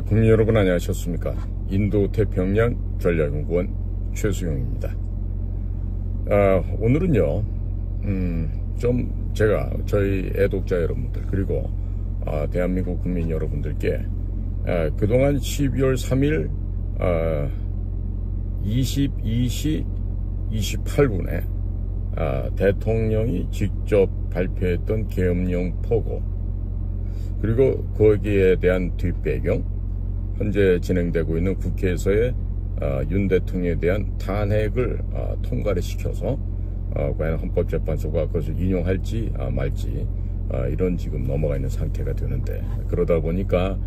국민 여러분 안녕하셨습니까? 인도태평양 전략연구원 최수용입니다. 오늘은요, 제가 저희 애독자 여러분들 그리고 대한민국 국민 여러분들께 그동안 12월 3일 22시 28분에 대통령이 직접 발표했던 계엄령 포고, 그리고 거기에 대한 뒷배경, 현재 진행되고 있는 국회에서의 윤 대통령에 대한 탄핵을 통과를 시켜서 과연 헌법재판소가 그것을 인용할지 말지 이런 지금 넘어가 있는 상태가 되는데, 그러다 보니까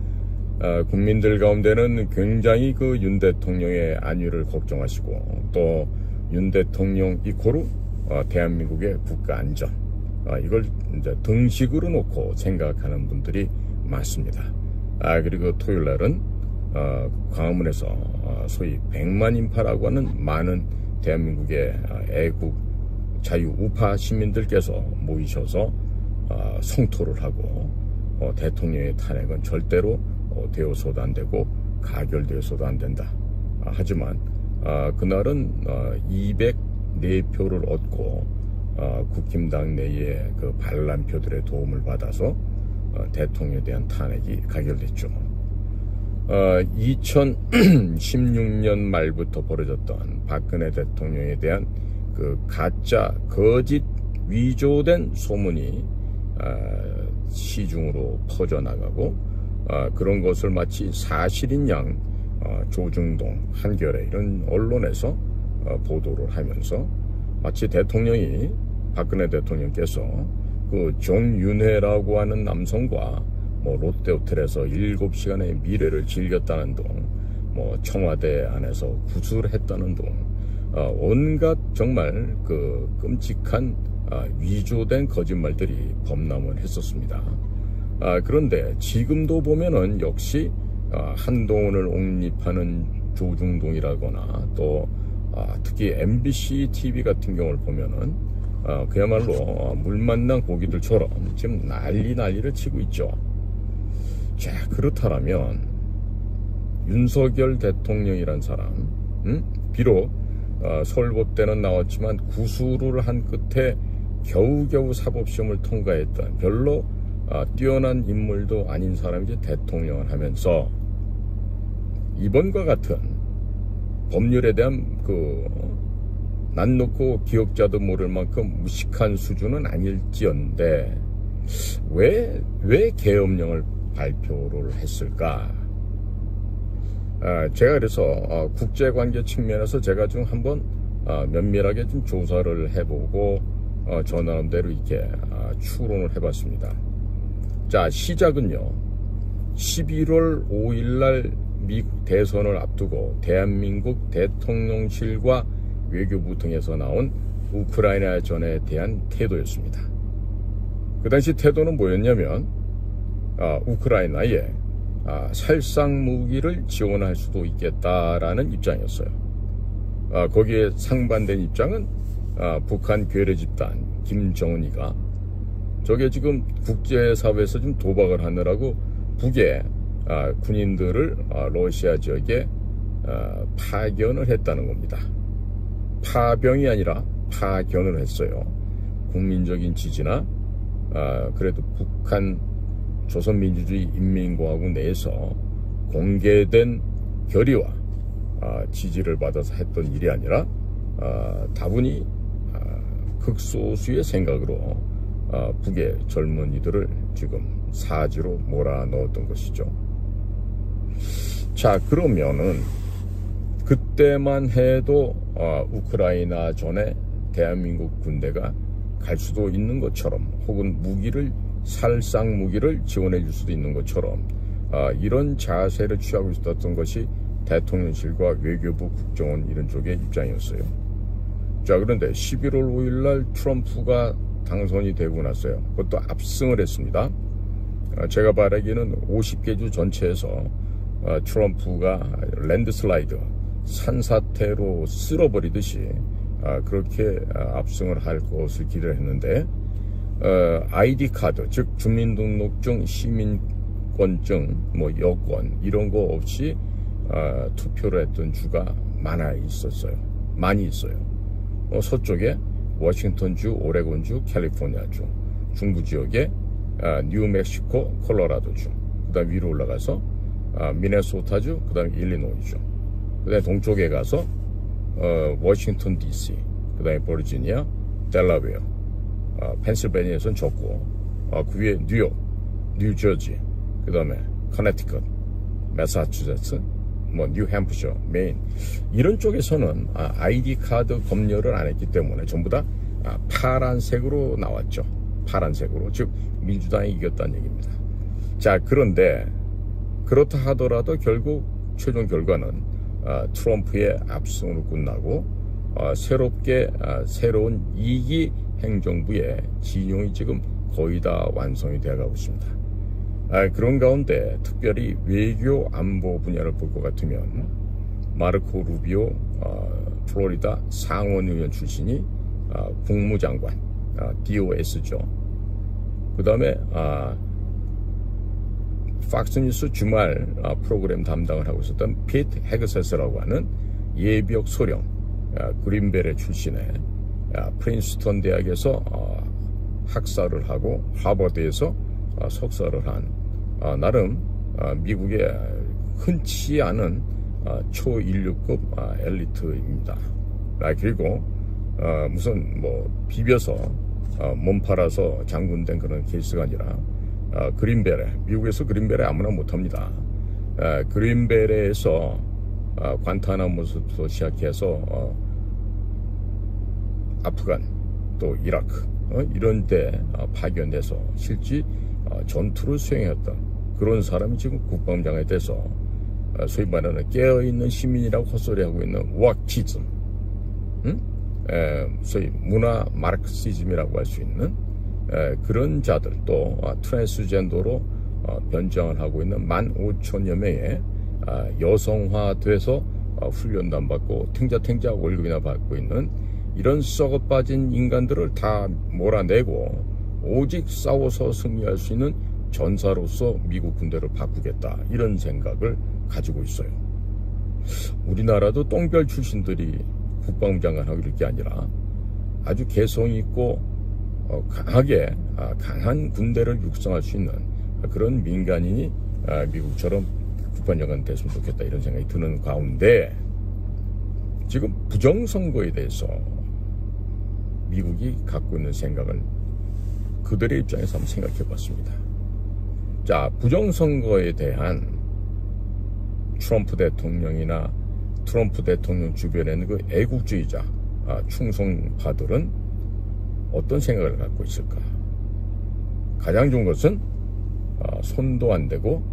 국민들 가운데는 굉장히 그 윤 대통령의 안위를 걱정하시고, 또 윤 대통령 이코르 대한민국의 국가 안전, 이걸 이제 등식으로 놓고 생각하는 분들이 많습니다. 그리고 토요일 날은 광화문에서 소위 100만 인파라고 하는 많은 대한민국의 애국 자유 우파 시민들께서 모이셔서 성토를 하고, 대통령의 탄핵은 절대로 되어서도 안 되고 가결되어서도 안 된다. 하지만 그날은 204표를 얻고 국힘당 내의 그 반란표들의 도움을 받아서 대통령에 대한 탄핵이 가결됐죠. 2016년 말부터 벌어졌던 박근혜 대통령에 대한 그 가짜 거짓 위조된 소문이 시중으로 퍼져나가고, 그런 것을 마치 사실인 양 조중동, 한겨레 이런 언론에서 보도를 하면서 마치 대통령이, 박근혜 대통령께서 그 정윤회라고 하는 남성과 롯데호텔에서 7시간의 미래를 즐겼다는 둥, 청와대 안에서 구술을 했다는 둥, 온갖 정말 그 끔찍한 위조된 거짓말들이 범람을 했었습니다. 그런데 지금도 보면은 역시 한동훈을 옹립하는 조중동이라거나, 또 특히 MBC TV 같은 경우를 보면은 그야말로 물 만난 고기들처럼 지금 난리를 치고 있죠. 자, 그렇다면 윤석열 대통령이란 사람, 비록 서울법대는 나왔지만 구술을 한 끝에 겨우겨우 사법시험을 통과했던 별로 뛰어난 인물도 아닌 사람이 대통령을 하면서 이번과 같은 법률에 대한 난 놓고 기억자도 모를 만큼 무식한 수준은 아닐지언데 왜 계엄령을 발표를 했을까? 제가 그래서 국제관계 측면에서 제가 좀 한번 면밀하게 좀 조사를 해보고 저 나름대로 이렇게 추론을 해봤습니다. 자, 시작은요, 11월 5일날 미국 대선을 앞두고 대한민국 대통령실과 외교부 등에서 나온 우크라이나 전에 대한 태도였습니다. 그 당시 태도는 뭐였냐면 우크라이나에 살상 무기를 지원할 수도 있겠다라는 입장이었어요. 거기에 상반된 입장은 북한 괴뢰 집단 김정은이가 저게 지금 국제사회에서 좀 도박을 하느라고 북에 군인들을 러시아 지역에 파견을 했다는 겁니다. 파병이 아니라 파견을 했어요. 국민적인 지지나 그래도 북한 조선민주주의 인민공화국 내에서 공개된 결의와 지지를 받아서 했던 일이 아니라 다분히 극소수의 생각으로 북의 젊은이들을 지금 사지로 몰아넣었던 것이죠. 자, 그러면은 그때만 해도 우크라이나 전에 대한민국 군대가 갈 수도 있는 것처럼, 혹은 살상 무기를 지원해 줄 수도 있는 것처럼 이런 자세를 취하고 있었던 것이 대통령실과 외교부 국정원 이런 쪽의 입장이었어요. 자, 그런데 11월 5일날 트럼프가 당선이 되고 났어요. 그것도 압승을 했습니다. 제가 바라기는 50개 주 전체에서 트럼프가 랜드슬라이드, 산사태로 쓸어버리듯이 그렇게 압승을 할 것을 기대했는데, ID 카드, 즉 주민등록증 시민 인권증, 뭐 여권 이런 거 없이 투표를 했던 주가 많이 있어요. 서쪽에 워싱턴주, 오레곤주, 캘리포니아주, 중부 지역에 뉴멕시코, 콜로라도주, 그 다음 위로 올라가서 미네소타주, 그 다음 일리노이주, 그 다음에 동쪽에 가서 워싱턴 DC, 그 다음에 버지니아, 델라웨어, 펜실베니아에서는 적고, 그 위에 뉴욕, 뉴저지, 그 다음에 커네티컷, 매사추세츠, 뭐 뉴햄프셔, 메인 이런 쪽에서는 아이디 카드 검열을 안 했기 때문에 전부 다 파란색으로 나왔죠. 파란색으로, 즉 민주당이 이겼다는 얘기입니다. 자, 그런데 그렇다 하더라도 결국 최종 결과는 트럼프의 압승으로 끝나고 새로운 2기 행정부의 진용이 지금 거의 다 완성이 되어가고 있습니다. 그런 가운데 특별히 외교 안보 분야를 볼 것 같으면 마르코 루비오 플로리다 상원의원 출신이 국무장관 DOS죠. 그 다음에 팍스뉴스 주말 프로그램 담당을 하고 있었던 피트 헤그세스라고 하는 예비역 소령 그린벨의 출신의 프린스턴 대학에서 학사를 하고 하버드에서 석사를 한 나름 미국의 흔치 않은 초인류급 엘리트입니다. 그리고 무슨 뭐 비벼서 몸 팔아서 장군된 그런 케이스가 아니라 그린벨에, 미국에서 그린벨에 아무나 못합니다. 그린벨에서 관타나모부터 시작해서 아프간 또 이라크 이런 데 파견돼서 실제 전투를 수행했던 그런 사람이 지금 국방장에 돼서 소위 말하는 깨어있는 시민이라고 헛소리하고 있는 워키즘, 소위 문화 마르크시즘이라고 할 수 있는 그런 자들, 또 트랜스젠더로 변장을 하고 있는 15,000여 명의 여성화돼서 훈련도 안 받고 탱자탱자 월급이나 받고 있는 이런 썩어빠진 인간들을 다 몰아내고 오직 싸워서 승리할 수 있는 전사로서 미국 군대를 바꾸겠다, 이런 생각을 가지고 있어요. 우리나라도 똥별 출신들이 국방장관하고 이럴 게 아니라 아주 개성이 있고 강하게 강한 군대를 육성할 수 있는 그런 민간인이 미국처럼 국방장관 됐으면 좋겠다, 이런 생각이 드는 가운데 지금 부정선거에 대해서 미국이 갖고 있는 생각을 그들의 입장에서 한번 생각해 봤습니다. 자, 부정선거에 대한 트럼프 대통령이나 트럼프 대통령 주변에 있는 그 애국주의자 충성파들은 어떤 생각을 갖고 있을까? 가장 좋은 것은 손도 안 대고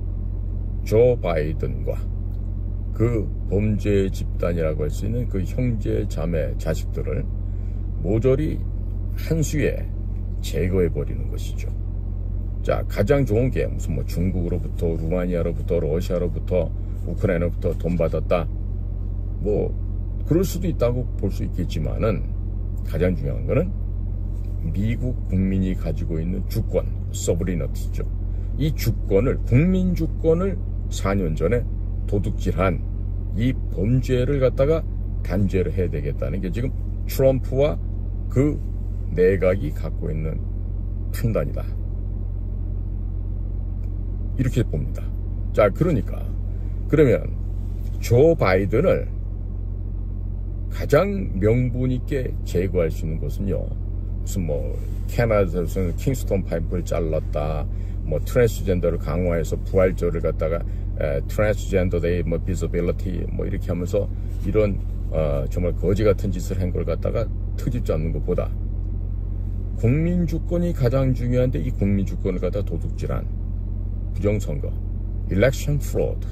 조 바이든과 그 범죄 집단이라고 할 수 있는 그 형제 자매 자식들을 모조리 한 수에 제거해버리는 것이죠. 자, 가장 좋은 게 무슨 뭐 중국으로부터 루마니아로부터 러시아로부터 우크라이나로부터 돈 받았다, 뭐 그럴 수도 있다고 볼 수 있겠지만은 가장 중요한 거는 미국 국민이 가지고 있는 주권, 서브리너티죠. 이 주권을, 국민 주권을 4년 전에 도둑질한 이 범죄를 갖다가 단죄를 해야 되겠다는 게 지금 트럼프와 그 내각이 갖고 있는 판단이다, 이렇게 봅니다. 자, 그러면 조 바이든을 가장 명분 있게 제거할 수 있는 것은요, 무슨 뭐 캐나다에서는 킹스톤 파이프를 잘랐다, 뭐 트랜스젠더를 강화해서 부활절을 갖다가 트랜스젠더 데이 뭐 비서빌리티 뭐 이렇게 하면서 이런 정말 거지 같은 짓을 한 걸 갖다가 트집 잡는 것보다 국민 주권이 가장 중요한데 이 국민 주권을 갖다 도둑질한 부정선거, election fraud,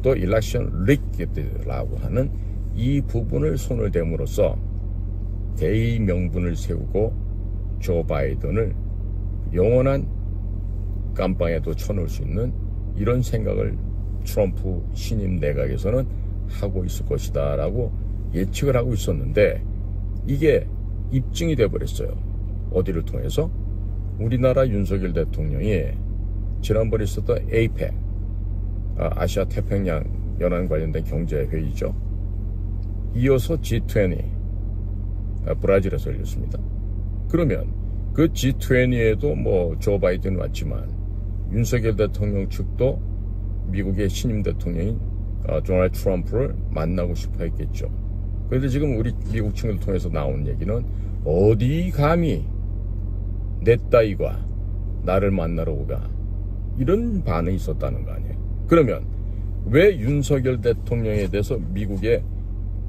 또 election rigid라고 하는 이 부분을 손을 댐으로써 대의 명분을 세우고 조 바이든을 영원한 깜빵에도 쳐놓을 수 있는 이런 생각을 트럼프 신임 내각에서는 하고 있을 것이다 라고 예측을 하고 있었는데, 이게 입증이 돼버렸어요. 어디를 통해서? 우리나라 윤석열 대통령이 지난번에 있었던 APEC, 아시아 태평양 연안 관련된 경제회의죠. 이어서 G20, 브라질에서 열렸습니다. 그러면 그 G20에도 뭐 조 바이든 왔지만 윤석열 대통령 측도 미국의 신임 대통령인 도널드 트럼프를 만나고 싶어 했겠죠. 그런데 지금 우리 미국 측을 통해서 나온 얘기는 어디 감히 내 따위가 나를 만나러 오가, 이런 반응이 있었다는 거 아니에요. 그러면 왜 윤석열 대통령에 대해서 미국의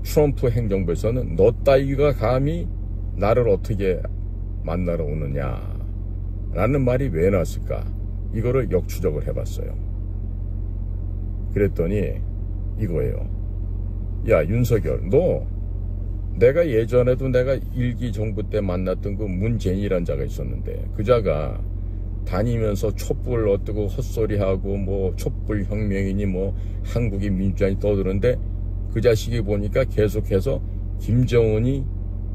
트럼프 행정부에서는 너 따위가 감히 나를 어떻게 만나러 오느냐 라는 말이 왜 나왔을까? 이거를 역추적을 해봤어요. 그랬더니 이거예요. 야, 윤석열, 너 내가 예전에도 내가 일기 정부 때 만났던 그 문재인이라는 자가 있었는데, 그 자가 다니면서 촛불 어뜨고 헛소리하고 뭐 촛불 혁명이니 뭐 한국이 민주화니 떠드는데, 그 자식이 보니까 계속해서 김정은이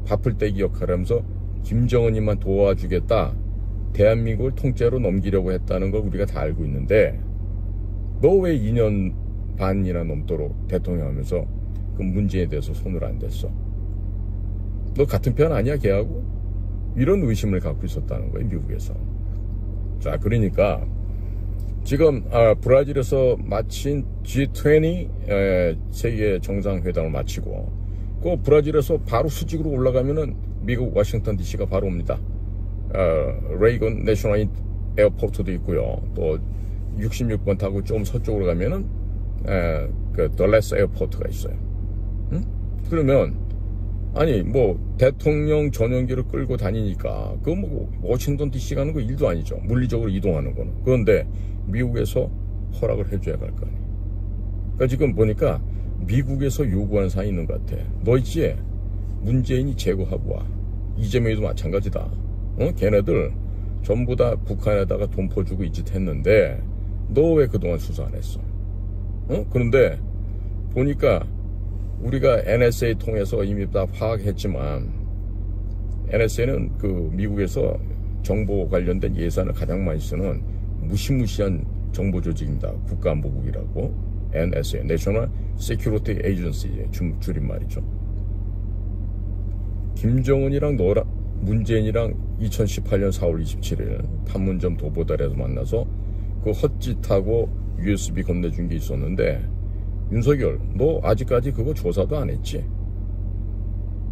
바쁠 때 기억하라면서 김정은이만 도와주겠다, 대한민국을 통째로 넘기려고 했다는 걸 우리가 다 알고 있는데, 너 왜 2년 반이나 넘도록 대통령 하면서 그 문제에 대해서 손을 안 댔어? 너 같은 편 아니야 걔하고? 이런 의심을 갖고 있었다는 거예요, 미국에서. 자, 그러니까 지금 브라질에서 마친 G20 세계 정상회담을 마치고 그 브라질에서 바로 수직으로 올라가면은 미국 워싱턴 DC가 바로 옵니다. 레이건 내셔널 에어포트도 있고요. 또 66번 타고 좀 서쪽으로 가면은 그 덜레스 에어포트가 있어요. 응? 그러면 아니 뭐 대통령 전용기를 끌고 다니니까 그 뭐 워싱턴 DC 가는 거 일도 아니죠. 물리적으로 이동하는 거는. 그런데 미국에서 허락을 해줘야 할 거 아니에요. 그러니까 지금 보니까 미국에서 요구하는 사항이 있는 것 같아. 너 있지? 문재인이 제거하고 와. 이재명이도 마찬가지다. 걔네들 전부 다 북한에다가 돈 퍼주고 이 짓 했는데 너 왜 그동안 수사 안 했어? 그런데 보니까 우리가 NSA 통해서 이미 다 파악했지만 NSA는 그 미국에서 정보 관련된 예산을 가장 많이 쓰는 무시무시한 정보 조직입니다. 국가안보국이라고. NSA, National Security Agency의 줄임말이죠. 김정은이랑 너랑 문재인이랑 2018년 4월 27일 판문점 도보다리에서 만나서 그 헛짓하고 USB 건네준 게 있었는데, 윤석열, 너 아직까지 그거 조사도 안 했지?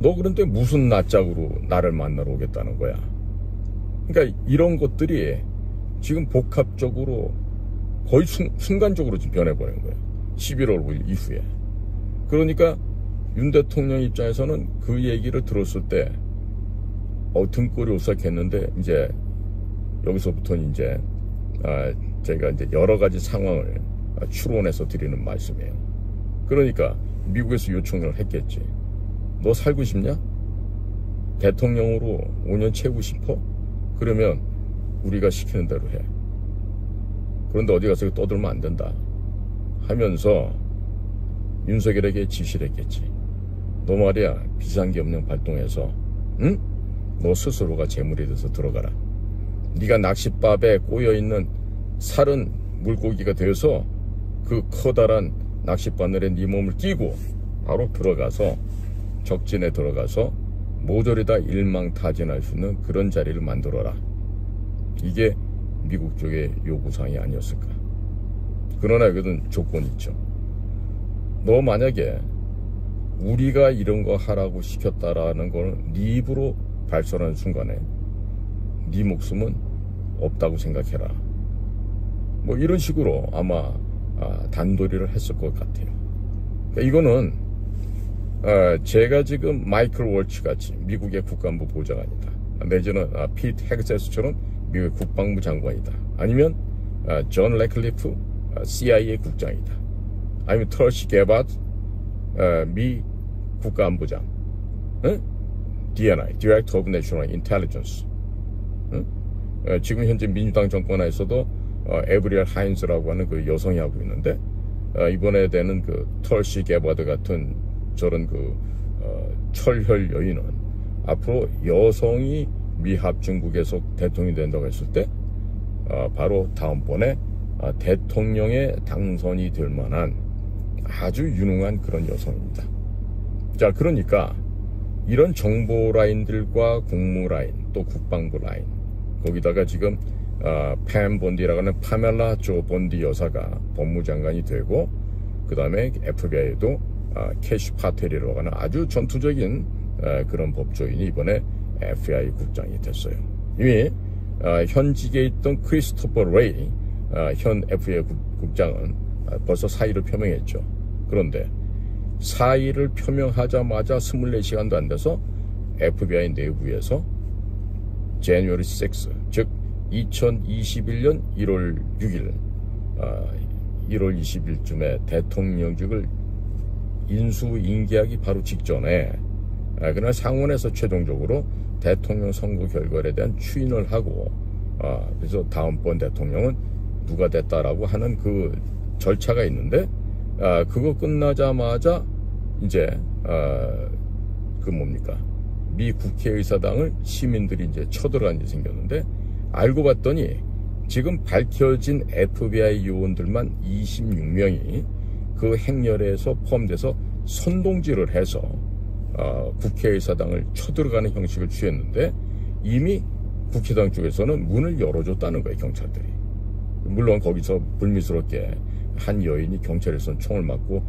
너 그런데 무슨 낯짝으로 나를 만나러 오겠다는 거야? 그러니까 이런 것들이 지금 복합적으로 거의 순간적으로 지금 변해버린 거예요. 11월 5일 이후에. 그러니까 윤 대통령 입장에서는 그 얘기를 들었을 때 등골이 오싹했는데, 이제 여기서부터는 이제 제가 이제 여러 가지 상황을 추론해서 드리는 말씀이에요. 그러니까 미국에서 요청을 했겠지. 너 살고 싶냐? 대통령으로 5년 채우고 싶어? 그러면 우리가 시키는 대로 해. 그런데 어디 가서 떠들면 안 된다 하면서 윤석열에게 지시를 했겠지. 너 말이야, 비상계엄령 발동해서 응? 너 스스로가 재물이 돼서 들어가라. 네가 낚싯밥에 꼬여있는 살은 물고기가 되어서 그 커다란 낚싯바늘에 네 몸을 끼고 바로 들어가서 적진에 들어가서 모조리 다 일망타진할 수 있는 그런 자리를 만들어라. 이게 미국 쪽의 요구사항이 아니었을까. 그러나 여기는 조건이 있죠. 너 만약에 우리가 이런 거 하라고 시켰다라는 거는 네 입으로 발설하는 순간에 네 목숨은 없다고 생각해라. 뭐 이런 식으로 아마 단도리를 했을 것 같아요. 그러니까 이거는 제가 지금 마이클 월치 같이 미국의 국가안보 보좌관이다, 내지는 피트 헤그세스처럼 미국의 국방부 장관이다, 아니면 존 레클리프 CIA 국장이다, 아니면 털시 게바드 미 국가안보장, DNI, Director of National Intelligence, 지금 현재 민주당 정권 하에서도 에브리얼 하인즈라고 하는 그 여성이 하고 있는데, 이번에 되는 그 털시 게바드 같은 저런 그 철혈 여인은 앞으로 여성이 미 합중국에서 대통령이 된다고 했을 때 바로 다음번에 대통령에 당선이 될 만한 아주 유능한 그런 여성입니다. 자, 그러니까 이런 정보 라인들과 국무 라인, 또 국방부 라인, 거기다가 지금 팸 본디라고 하는 파멜라 조 본디 여사가 법무장관이 되고, 그 다음에 FBI에도 캐시 파텔이라고 하는 아주 전투적인 그런 법조인이 이번에 FBI 국장이 됐어요. 이미 현직에 있던 크리스토퍼 레이 현 FBI 국장은 벌써 사의를 표명했죠. 그런데 사의를 표명하자마자 24시간도 안 돼서 FBI 내부에서 January 6, 즉 2021년 1월 6일 1월 20일쯤에 대통령직을 인수인계하기 바로 직전에 그러나 상원에서 최종적으로 대통령 선거 결과에 대한 추인을 하고 그래서 다음번 대통령은 누가 됐다라고 하는 그 절차가 있는데 그거 끝나자마자 이제 그 뭡니까 미 국회의사당을 시민들이 이제 쳐들어간 일이 생겼는데 알고 봤더니 지금 밝혀진 FBI 요원들만 26명이 그 행렬에서 포함돼서 선동질을 해서 국회의사당을 쳐들어가는 형식을 취했는데 이미 국회의사당 쪽에서는 문을 열어줬다는 거예요, 경찰들이. 물론 거기서 불미스럽게 한 여인이 경찰에서 총을 맞고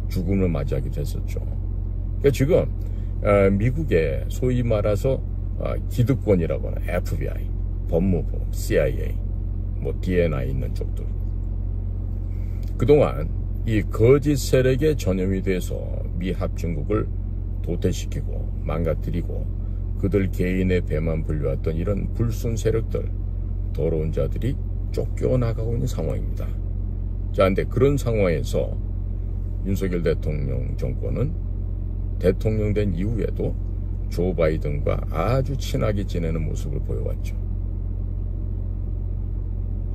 죽음을 맞이하기도 했었죠. 그러니까 지금 미국의 소위 말해서 기득권이라고 하는 FBI, 법무부, CIA, 뭐 DNI 있는 쪽들, 그동안 이 거짓 세력에 전염이 돼서 미 합중국을 도태시키고 망가뜨리고 그들 개인의 배만 불려왔던 이런 불순 세력들, 더러운 자들이 쫓겨나가고 있는 상황입니다. 자, 근데 그런 상황에서 윤석열 대통령 정권은 대통령 된 이후에도 조 바이든과 아주 친하게 지내는 모습을 보여왔죠.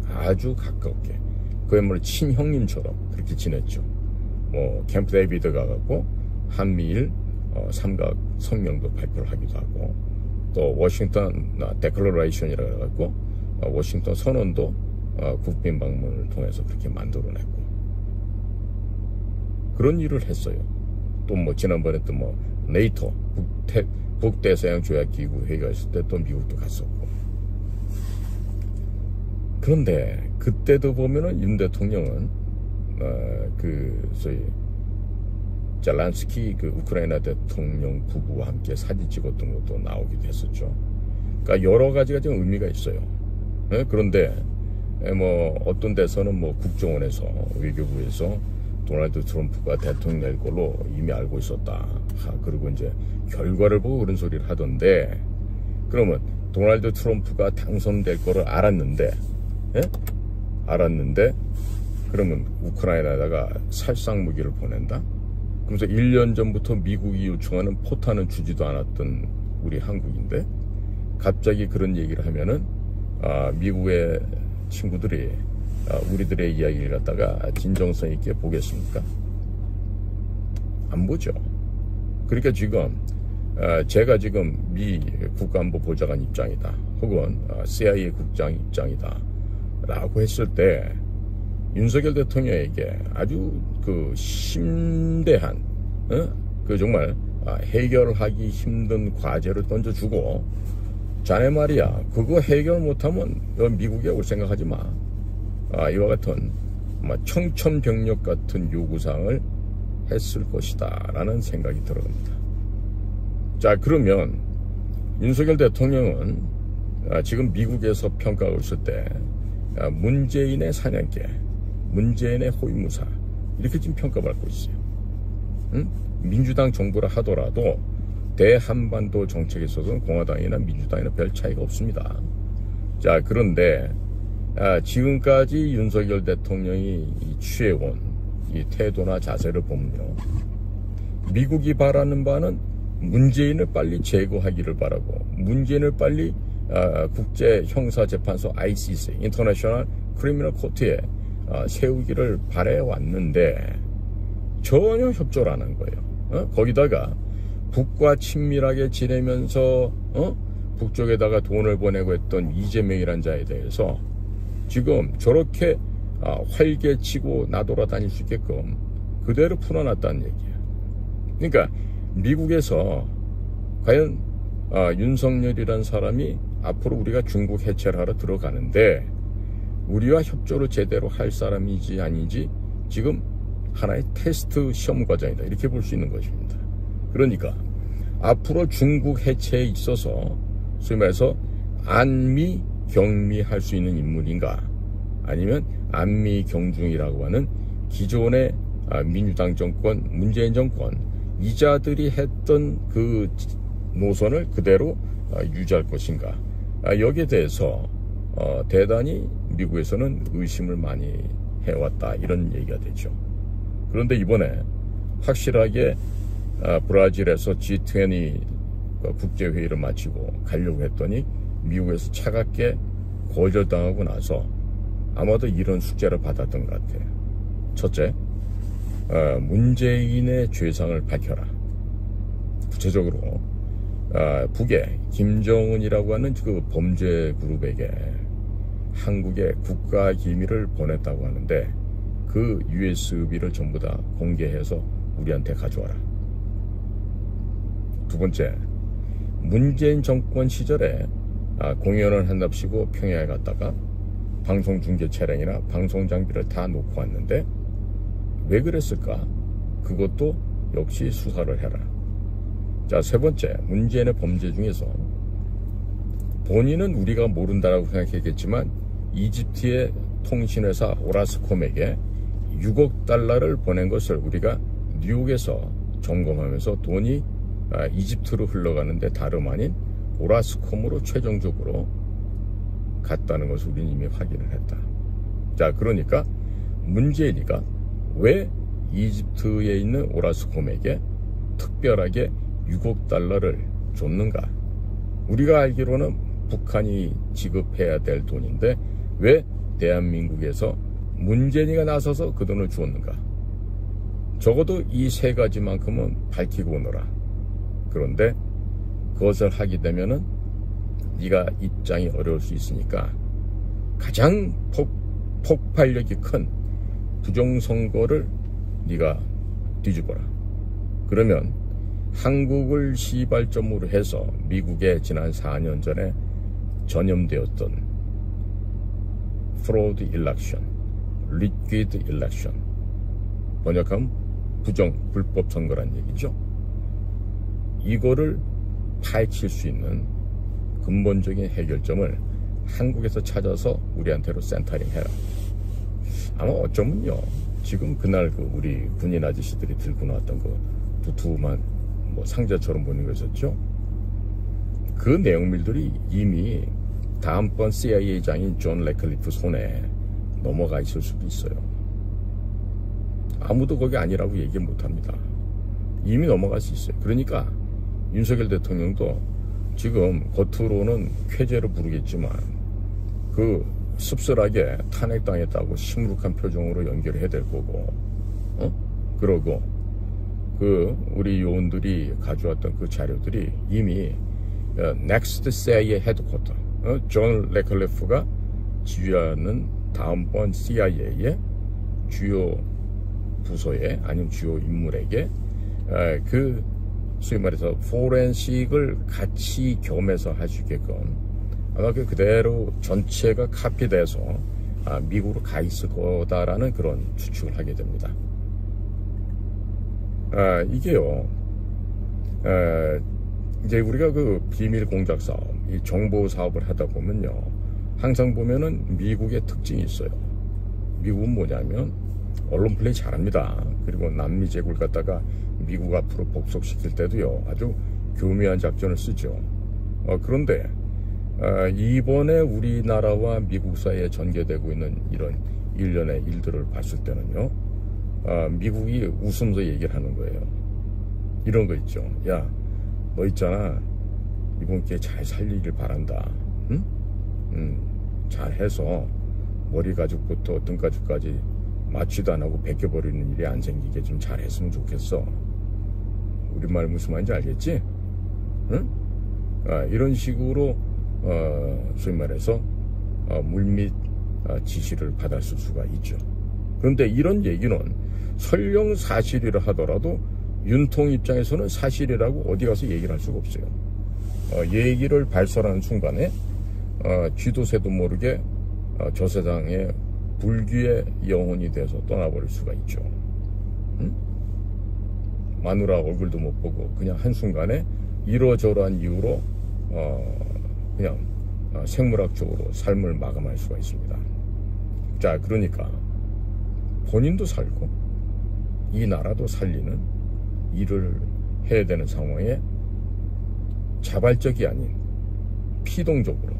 아주 가깝게, 그야말로 친형님처럼 그렇게 지냈죠. 뭐 캠프 데이비드 가갖고 한미일 삼각 성명도 발표를 하기도 하고, 또 워싱턴 데클러레이션이라고 해갖고 워싱턴 선언도 국빈 방문을 통해서 그렇게 만들어냈고 그런 일을 했어요. 또 뭐 지난번에 또 뭐 네이토 북대서양 조약 기구 회의가 있을 때 또 미국도 갔었고. 그런데 그때도 보면은 윤 대통령은 그 소위 젤란스키 그 우크라이나 대통령 부부와 함께 사진 찍었던 것도 나오기도 했었죠. 그러니까 여러 가지가 좀 의미가 있어요. 그런데 뭐 어떤 데서는 뭐 국정원에서 외교부에서 도널드 트럼프가 대통령 될 걸로 이미 알고 있었다. 그리고 이제 결과를 보고 그런 소리를 하던데, 그러면 도널드 트럼프가 당선될 거를 알았는데, 그러면 우크라이나에다가 살상 무기를 보낸다? 그래서 1년 전부터 미국이 요청하는 포탄은 주지도 않았던 우리 한국인데 갑자기 그런 얘기를 하면은 미국의 친구들이 우리들의 이야기를 갖다가 진정성 있게 보겠습니까? 안 보죠. 그러니까 지금 제가 지금 미 국가안보 보좌관 입장이다, 혹은 CIA 국장 입장이다 라고 했을 때 윤석열 대통령에게 아주 그 심대한 그 정말 해결하기 힘든 과제를 던져주고, 자네 말이야 그거 해결 못하면 미국에 올 생각하지 마. 이와 같은 청천벽력 같은 요구사항을 했을 것이다 라는 생각이 들어옵니다. 자, 그러면 윤석열 대통령은 지금 미국에서 평가하고 있을 때 문재인의 사냥개, 문재인의 호위무사 이렇게 지금 평가받고 있어요. 민주당 정부라 하더라도 대한반도 정책에서는 공화당이나 민주당이나 별 차이가 없습니다. 자, 그런데 지금까지 윤석열 대통령이 취해온 이 태도나 자세를 보면요, 미국이 바라는 바는 문재인을 빨리 제거하기를 바라고, 문재인을 빨리 국제형사재판소 ICC, 인터내셔널 크리미널 코트에 세우기를 바래왔는데 전혀 협조를 안 한 거예요. 거기다가 북과 친밀하게 지내면서 북쪽에다가 돈을 보내고 했던 이재명이란 자에 대해서 지금 저렇게 활개치고 나돌아다닐 수 있게끔 그대로 풀어놨다는 얘기야. 그러니까 미국에서 과연 윤석열이라는 사람이 앞으로 우리가 중국 해체를 하러 들어가는데 우리와 협조를 제대로 할 사람인지 아닌지 지금 하나의 테스트 시험 과정이다, 이렇게 볼 수 있는 것입니다. 그러니까 앞으로 중국 해체에 있어서 소위 말해서 안미 경미 할 수 있는 인물인가, 아니면 안미 경중이라고 하는 기존의 민주당 정권, 문재인 정권 이자들이 했던 그 노선을 그대로 유지할 것인가, 여기에 대해서 대단히 미국에서는 의심을 많이 해왔다, 이런 얘기가 되죠. 그런데 이번에 확실하게 브라질에서 G20 국제회의를 마치고 가려고 했더니 미국에서 차갑게 거절당하고 나서 아마도 이런 숙제를 받았던 것 같아요. 첫째, 문재인의 죄상을 밝혀라. 구체적으로 북의 김정은이라고 하는 그 범죄 그룹에게 한국의 국가 기밀을 보냈다고 하는데 그 USB를 전부 다 공개해서 우리한테 가져와라. 두 번째, 문재인 정권 시절에 공연을 한답시고 평양에 갔다가 방송 중계 차량이나 방송 장비를 다 놓고 왔는데 왜 그랬을까? 그것도 역시 수사를 해라. 자, 세 번째, 문재인의 범죄 중에서 본인은 우리가 모른다라고 생각했겠지만 이집트의 통신회사 오라스콤에게 6억 달러를 보낸 것을 우리가 뉴욕에서 점검하면서 돈이 이집트로 흘러가는데 다름 아닌 오라스콤으로 최종적으로 갔다는 것을 우리는 이미 확인을 했다. 자, 그러니까 문재인이가 왜 이집트에 있는 오라스콤에게 특별하게 6억 달러를 줬는가? 우리가 알기로는 북한이 지급해야 될 돈인데 왜 대한민국에서 문재인이가 나서서 그 돈을 주었는가? 적어도 이 세 가지만큼은 밝히고 오너라. 그런데 그것을 하게 되면은 네가 입장이 어려울 수 있으니까 가장 폭발력이 큰 부정선거를 네가 뒤집어라. 그러면 한국을 시발점으로 해서 미국의 지난 4년 전에 전염되었던 프로드 일렉션, 리퀴드 일렉션, 번역하면 불법 선거란 얘기죠. 이거를 파헤칠 수 있는 근본적인 해결점을 한국에서 찾아서 우리한테로 센터링 해라. 아마 어쩌면요, 지금 그날 우리 군인 아저씨들이 들고 나왔던 그 두툼한 상자처럼 보는 것이었죠. 그 내용물들이 이미 다음번 CIA장인 존 레클리프 손에 넘어가 있을 수도 있어요. 아무도 거기 아니라고 얘기 못합니다. 이미 넘어갈 수 있어요. 그러니까 윤석열 대통령도 지금 겉으로는 쾌재로 부르겠지만 그 씁쓸하게 탄핵당했다고 시무룩한 표정으로 연결을 해야 될 거고, 그러고 우리 요원들이 가져왔던 그 자료들이 이미 넥스트 CIA 헤드쿼터, 존 레클리프가 지휘하는 다음번 CIA의 주요 부서에, 아니면 주요 인물에게 소위 말해서 포렌식을 같이 겸해서 할 수 있게끔 아마 그대로 전체가 카피돼서 미국으로 가 있을 거다라는 그런 추측을 하게 됩니다. 이게요, 이제 우리가 그 비밀 공작 사업, 이 정보 사업을 하다 보면요, 항상 보면은 미국의 특징이 있어요. 미국은 뭐냐면 언론 플레이 잘합니다. 그리고 남미 제국을 갖다가 미국 앞으로 복속시킬 때도요, 아주 교묘한 작전을 쓰죠. 그런데 이번에 우리나라와 미국 사이에 전개되고 있는 이런 일련의 일들을 봤을 때는요, 미국이 웃으면서 얘기를 하는 거예요. 이런 거 있죠. 야, 너 있잖아, 이번 기회에 잘 살리길 바란다. 응? 잘해서 머리 가죽부터 등 가죽까지 맞지도 안 하고 벗겨버리는 일이 안 생기게 좀 잘했으면 좋겠어. 우리말 무슨 말인지 알겠지? 응? 이런 식으로 소위 말해서 물밑 지시를 받았을 수가 있죠. 그런데 이런 얘기는 설령 사실이라 하더라도 윤통 입장에서는 사실이라고 어디 가서 얘기를 할 수가 없어요. 얘기를 발설하는 순간에 쥐도 새도 모르게 저 세상에 불귀의 영혼이 돼서 떠나버릴 수가 있죠. 응? 마누라 얼굴도 못 보고 그냥 한순간에 이러저러한 이유로 그냥 생물학적으로 삶을 마감할 수가 있습니다. 자, 그러니까 본인도 살고 이 나라도 살리는 일을 해야 되는 상황에 자발적이 아닌 피동적으로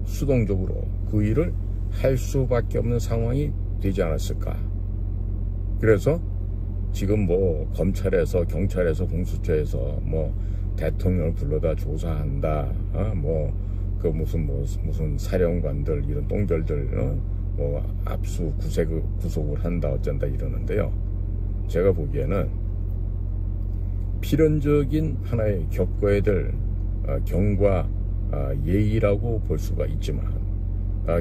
수동적으로 그 일을 할 수밖에 없는 상황이 되지 않았을까. 그래서 지금 뭐 검찰에서 경찰에서 공수처에서 뭐 대통령을 불러다 조사한다, 뭐 그 무슨 사령관들 이런 똥별들 뭐 압수 구속을 한다 어쩐다 이러는데요. 제가 보기에는 필연적인 하나의 겪어야 될 경과 예의라고 볼 수가 있지만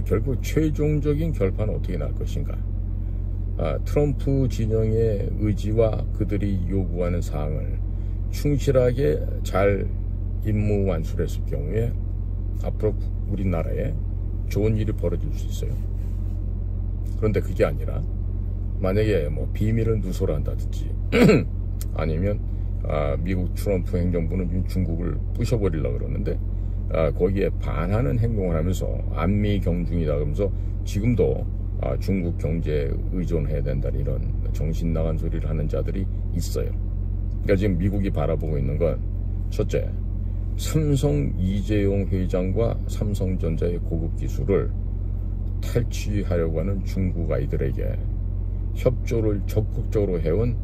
결국 최종적인 결판은 어떻게 날 것인가. 트럼프 진영의 의지와 그들이 요구하는 사항을 충실하게 잘 임무 완수했을 경우에 앞으로 우리나라에 좋은 일이 벌어질 수 있어요. 그런데 그게 아니라 만약에 뭐 비밀을 누설한다든지 아니면 미국 트럼프 행정부는 중국을 부셔버리려고 그러는데 거기에 반하는 행동을 하면서 안미 경중이다 그러면서 지금도 중국 경제에 의존해야 된다는 이런 정신 나간 소리를 하는 자들이 있어요. 그러니까 지금 미국이 바라보고 있는 건 첫째, 삼성 이재용 회장과 삼성전자의 고급 기술을 탈취하려고 하는 중국 아이들에게 협조를 적극적으로 해온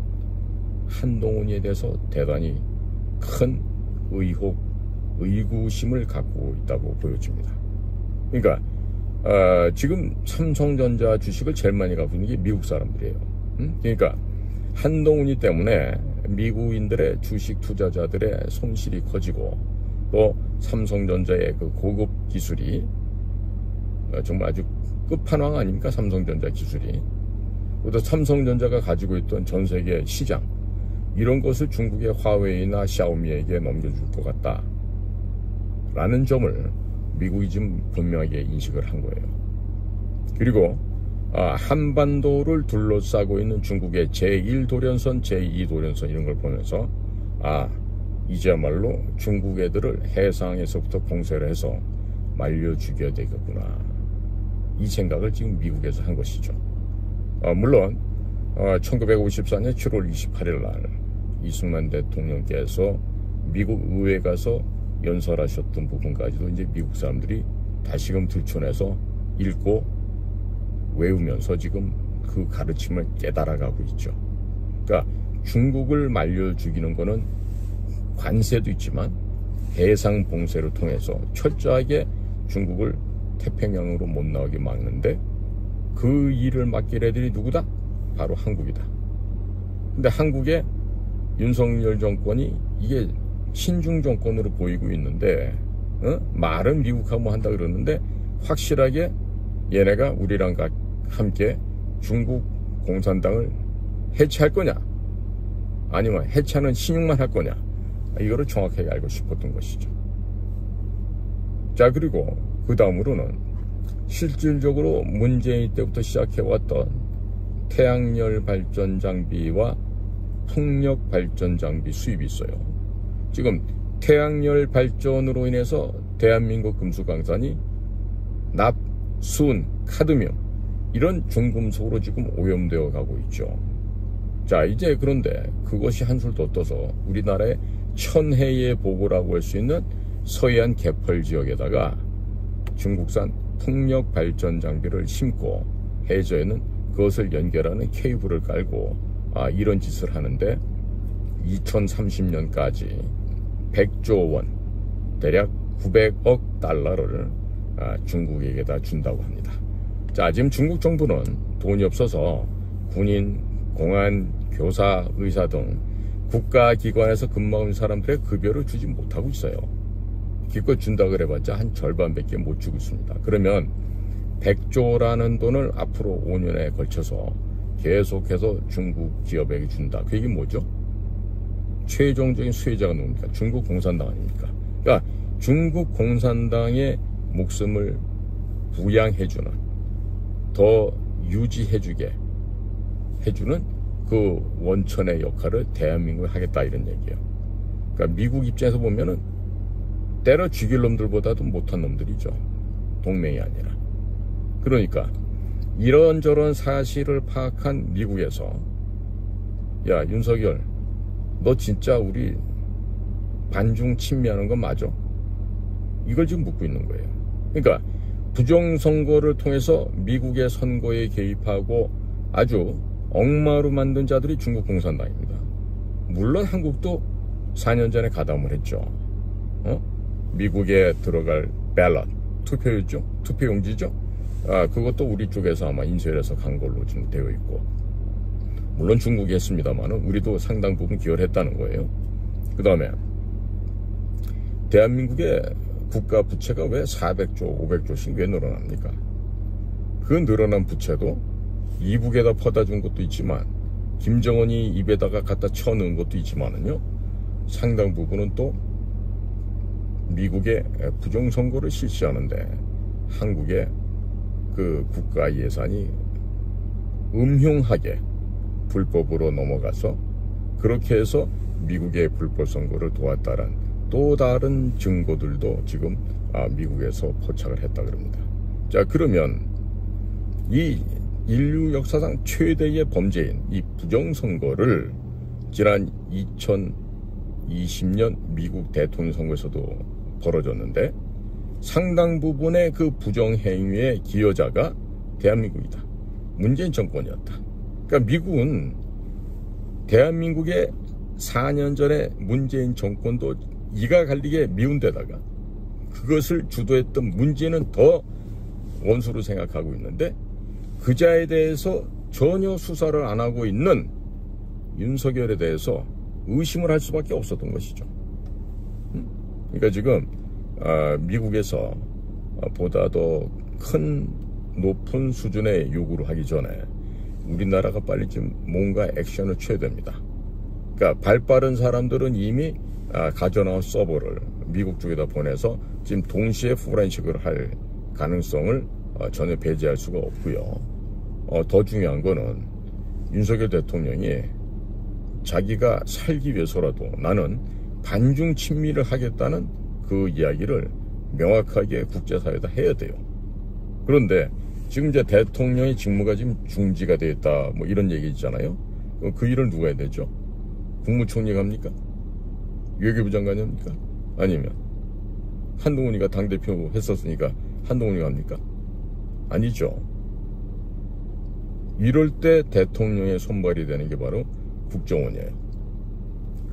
한동훈에 대해서 대단히 큰 의구심을 갖고 있다고 보여집니다. 그러니까 지금 삼성전자 주식을 제일 많이 갖고 있는 게 미국 사람들이에요. 그러니까 한동훈이 때문에 미국인들의 주식 투자자들의 손실이 커지고 또 삼성전자의 그 고급 기술이 정말 아주 끝판왕 아닙니까? 삼성전자 기술이. 또 삼성전자가 가지고 있던 전 세계 시장 이런 것을 중국의 화웨이나 샤오미에게 넘겨줄 것 같다 라는 점을 미국이 지금 분명하게 인식을 한 거예요. 그리고 한반도를 둘러싸고 있는 중국의 제1도련선, 제2도련선 이런 걸 보면서 이제야말로 중국 애들을 해상에서부터 봉쇄를 해서 말려 죽여야 되겠구나. 이 생각을 지금 미국에서 한 것이죠. 물론 1954년 7월 28일 날 이승만 대통령께서 미국 의회에 가서 연설하셨던 부분까지도 이제 미국 사람들이 다시금 들춰내서 읽고 외우면서 지금 그 가르침을 깨달아가고 있죠. 그러니까 중국을 말려 죽이는 거는 관세도 있지만 해상 봉쇄를 통해서 철저하게 중국을 태평양으로 못 나오게 막는데 그 일을 맡길 애들이 누구다? 바로 한국이다. 근데 한국의 윤석열 정권이 이게 친중 정권으로 보이고 있는데 말은 미국하고 뭐 한다 그러는데 확실하게 얘네가 우리랑 함께 중국 공산당을 해체할 거냐 아니면 해체하는 신용만 할 거냐 이거를 정확하게 알고 싶었던 것이죠. 자, 그리고 그 다음으로는 실질적으로 문재인 때부터 시작해왔던 태양열 발전 장비와 풍력 발전 장비 수입이 있어요. 지금 태양열 발전으로 인해서 대한민국 금수강산이 납, 순, 카드뮴 이런 중금속으로 지금 오염되어 가고 있죠. 자, 이제 그런데 그것이 한술 더 떠서 우리나라의 천혜의 보고라고 할 수 있는 서해안 개펄 지역에다가 중국산 풍력 발전 장비를 심고 해저에는 그것을 연결하는 케이블을 깔고 이런 짓을 하는데 2030년까지 100조 원 대략 900억 달러를 중국에게다 준다고 합니다. 자, 지금 중국 정부는 돈이 없어서 군인, 공안, 교사, 의사 등 국가기관에서 근무하는 사람들의 급여를 주지 못하고 있어요. 기껏 준다 그래봤자 한 절반밖에 못 주고 있습니다. 그러면 100조라는 돈을 앞으로 5년에 걸쳐서 계속해서 중국 기업에게 준다. 그 얘기 뭐죠? 최종적인 수혜자가 누굽니까? 중국 공산당 아닙니까? 그러니까 중국 공산당의 목숨을 부양해주는, 더 유지해주게 해주는 그 원천의 역할을 대한민국이 하겠다, 이런 얘기예요. 그러니까 미국 입장에서 보면은 때려 죽일 놈들보다도 못한 놈들이죠. 동맹이 아니라. 그러니까 이런저런 사실을 파악한 미국에서, 야 윤석열, 너 진짜 우리 반중 친미하는 건 맞아? 이걸 지금 묻고 있는 거예요. 그러니까 부정선거를 통해서 미국의 선거에 개입하고 아주 엉마로 만든 자들이 중국 공산당입니다. 물론 한국도 4년 전에 가담을 했죠. 미국에 들어갈 밸럿, 투표였죠? 투표용지죠? 그것도 우리 쪽에서 아마 인쇄해서 간 걸로 지금 되어 있고, 물론 중국이 했습니다만 우리도 상당 부분 기여를 했다는 거예요. 그 다음에 대한민국의 국가 부채가 왜 400조, 500조씩 왜 늘어납니까? 그 늘어난 부채도 이북에다 퍼다 준 것도 있지만, 김정은이 입에다가 갖다 쳐넣은 것도 있지만은요, 상당 부분은 또 미국의 부정선거를 실시하는데 한국의 그 국가 예산이 음흉하게 불법으로 넘어가서 그렇게 해서 미국의 불법 선거를 도왔다는 또 다른 증거들도 지금 미국에서 포착을 했다 그럽니다. 자, 그러면 이 인류 역사상 최대의 범죄인 이 부정선거를 지난 2020년 미국 대통령 선거에서도 벌어졌는데, 상당 부분의 그 부정행위의 기여자가 대한민국이다. 문재인 정권이었다. 그러니까 미국은 대한민국의 4년 전에 문재인 정권도 이가 갈리게 미운 데다가 그것을 주도했던 문재인은 더 원수로 생각하고 있는데, 그자에 대해서 전혀 수사를 안 하고 있는 윤석열에 대해서 의심을 할 수밖에 없었던 것이죠. 그러니까 지금 미국에서 보다 더 큰 높은 수준의 요구를 하기 전에 우리나라가 빨리 좀 뭔가 액션을 취해야 됩니다. 그러니까 발 빠른 사람들은 이미 가져나온 서버를 미국 쪽에다 보내서 지금 동시에 포렌식을 할 가능성을 전혀 배제할 수가 없고요. 더 중요한 거는 윤석열 대통령이 자기가 살기 위해서라도 나는 반중 친미를 하겠다는 그 이야기를 명확하게 국제사회에다 해야 돼요. 그런데 지금 이제 대통령의 직무가 지금 중지가 되어 있다, 뭐 이런 얘기 있잖아요. 그 일을 누가 해야 되죠? 국무총리가 합니까? 외교부 장관이 합니까? 아니면 한동훈이가 당대표 했었으니까 한동훈이가 합니까? 아니죠. 이럴 때 대통령의 손발이 되는 게 바로 국정원이에요.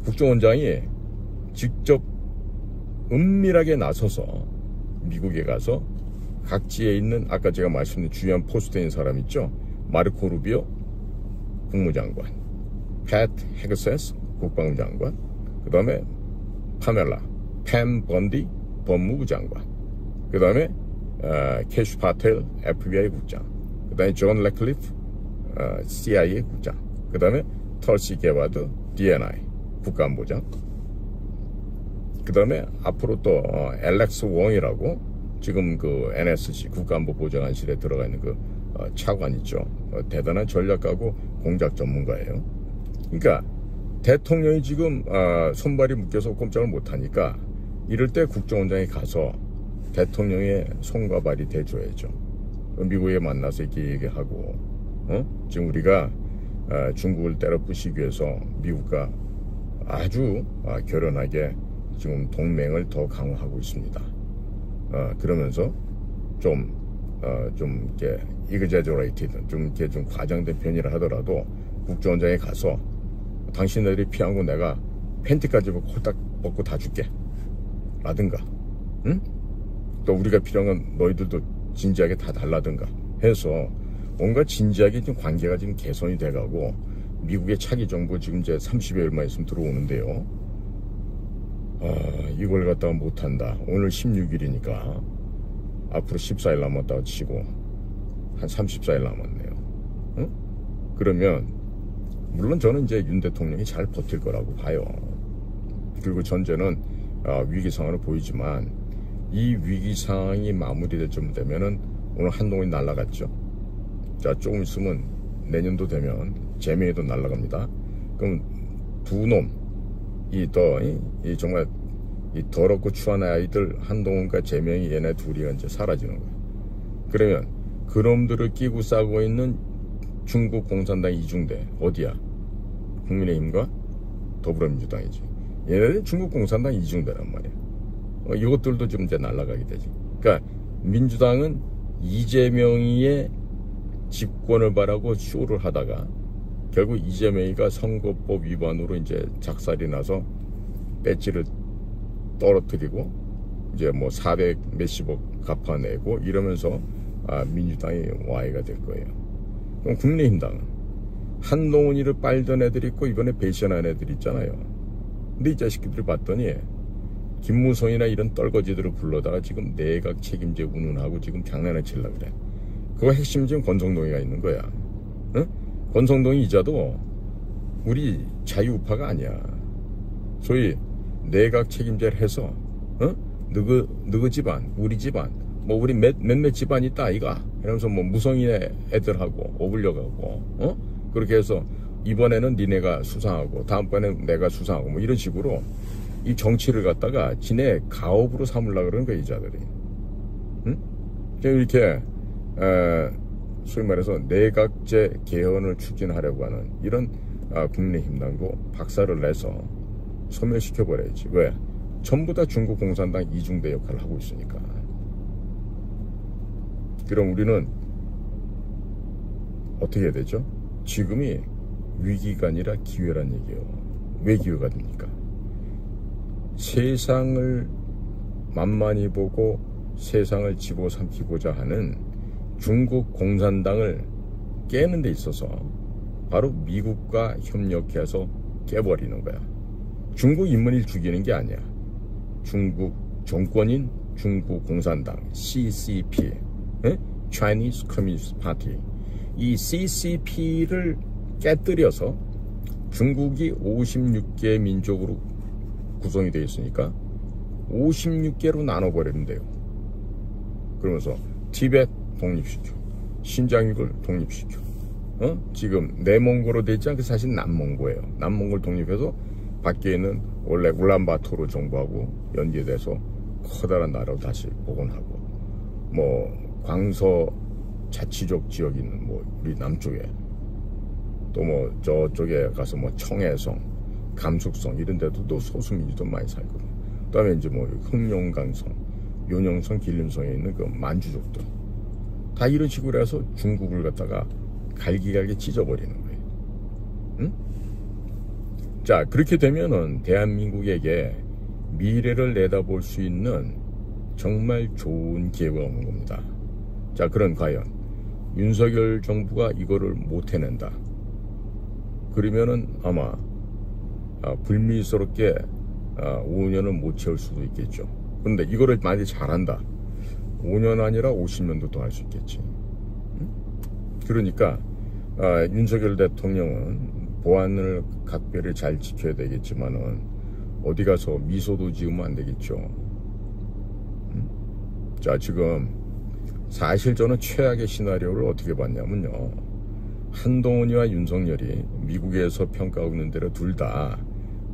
국정원장이 직접 은밀하게 나서서 미국에 가서 각지에 있는 아까 제가 말씀드린 중요한 포스트인 사람 있죠? 마르코 루비오 국무장관, 팻 헤그세스 국방부 장관, 그 다음에 파멜라 팸 번디 법무부 장관, 그 다음에 캐슈 파텔 FBI 국장, 그 다음에 존 레클리프 CIA 국장, 그 다음에 털시 게바드 DNI 국가안보장, 그 다음에 앞으로 또 엘렉스 웡이라고 지금 그 NSC 국가안보보좌관실에 들어가 있는 그 차관 있죠. 대단한 전략가고 공작 전문가예요. 그러니까 대통령이 지금 손발이 묶여서 꼼짝을 못하니까 이럴 때 국정원장이 가서 대통령의 손과 발이 돼줘야죠. 미국에 만나서 이렇게 얘기하고, 지금 우리가 중국을 때려 부시기 위해서 미국과 아주 결연하게 지금 동맹을 더 강화하고 있습니다. 그러면서 좀 이렇게 exaggerated, 좀 이렇게 좀 과장된 편이라 하더라도 국정원장에 가서 당신들이 피한 거 내가 팬티까지 홀딱 벗고 다 줄게 라든가, 응? 또 우리가 필요한 건 너희들도 진지하게 다 달라든가 해서 뭔가 진지하게 좀 관계가 지금 개선이 돼가고, 미국의 차기 정부 지금 이제 30여일만 있으면 들어오는데요. 이걸 갖다가 못한다. 오늘 16일이니까 앞으로 14일 남았다고 치고 한 34일 남았네요. 응? 그러면 물론 저는 이제 윤 대통령이 잘 버틸 거라고 봐요. 그리고 전제는 위기 상황으로 보이지만 이 위기 상황이 마무리될 쯤 되면은 오늘 한동훈이 날아갔죠. 자, 조금 있으면 내년도 되면 재명이도 날아갑니다. 그럼 두 놈, 이 정말 이 더럽고 추한 아이들 한동훈과 재명이 얘네 둘이 이제 사라지는 거예요. 그러면 그놈들을 끼고 싸고 있는 중국 공산당 이중대 어디야? 국민의힘과 더불어민주당이지. 얘네들 중국 공산당 이중대란 말이야. 이것들도 좀 이제 날아가게 되지. 그러니까 민주당은 이재명이의 집권을 바라고 쇼를 하다가 결국 이재명이가 선거법 위반으로 이제 작살이 나서 배지를 떨어뜨리고 이제 뭐 400 몇십억 갚아내고 이러면서 민주당이 와해가 될 거예요. 그럼 국민의힘당은 한동훈이를 빨던 애들 있고 이번에 배신한 애들 있잖아요. 근데 이 자식들이 봤더니 김무성이나 이런 떨거지들을 불러다가 지금 내각 책임제 운운하고 지금 장난을 치려고 그래. 그거 핵심 지금 권성동이가 있는 거야. 응? 권성동이 이자도 우리 자유우파가 아니야. 소위 내각 책임제를 해서 너그 집안, 우리 집안, 뭐 우리 몇몇 집안 있다 아이가 이러면서 뭐 무성인의 애들하고 어울려가고 그렇게 해서 이번에는 니네가 수상하고 다음번에는 내가 수상하고 뭐 이런 식으로 이 정치를 갖다가 지네 가업으로 삼으려고 그러는 거야 이자들이. 응? 이렇게 소위 말해서 내각제 개헌을 추진하려고 하는 이런 국민의힘당도 박살을 내서 소멸시켜버려야지. 왜? 전부 다 중국 공산당 이중대 역할을 하고 있으니까. 그럼 우리는 어떻게 해야 되죠? 지금이 위기가 아니라 기회란 얘기예요. 왜 기회가 됩니까? 세상을 만만히 보고 세상을 집어삼키고자 하는 중국 공산당을 깨는 데 있어서 바로 미국과 협력해서 깨버리는 거야. 중국 인민을 죽이는 게 아니야. 중국 정권인 중국 공산당 CCP, Chinese Communist Party, 이 CCP를 깨뜨려서 중국이 56개 민족으로 구성이 되어 있으니까 56개로 나눠버리는데요. 그러면서 티베트 독립시켜, 신장육을 독립시켜. 지금 내몽고로 돼 있지 않고 사실 남몽고예요. 남몽고를 독립해서 밖에 있는 원래 울란바토르 정부하고 연계돼서 커다란 나라로 다시 복원하고, 뭐 광서 자치적 지역이 있는 뭐 우리 남쪽에 또 뭐 저쪽에 가서 뭐 청해성, 감숙성 이런 데도 또 소수민주도 많이 살고, 그다음에 이제 뭐 흑룡강성, 요령성, 길림성에 있는 그 만주족들 다 이런 식으로 해서 중국을 갖다가 갈기갈기 찢어버리는 거예요. 응? 자, 그렇게 되면은 대한민국에게 미래를 내다볼 수 있는 정말 좋은 기회가 오는 겁니다. 자, 그럼 과연 윤석열 정부가 이거를 못 해낸다. 그러면은 아마 불미스럽게 5년은 못 채울 수도 있겠죠. 그런데 이거를 만약에 잘한다. 5년 아니라 50년도 더 할 수 있겠지. 그러니까 윤석열 대통령은 보안을 각별히 잘 지켜야 되겠지만은 어디 가서 미소도 지으면 안 되겠죠. 자, 지금 사실 저는 최악의 시나리오를 어떻게 봤냐면요, 한동훈이와 윤석열이 미국에서 평가하고 있는 대로 둘 다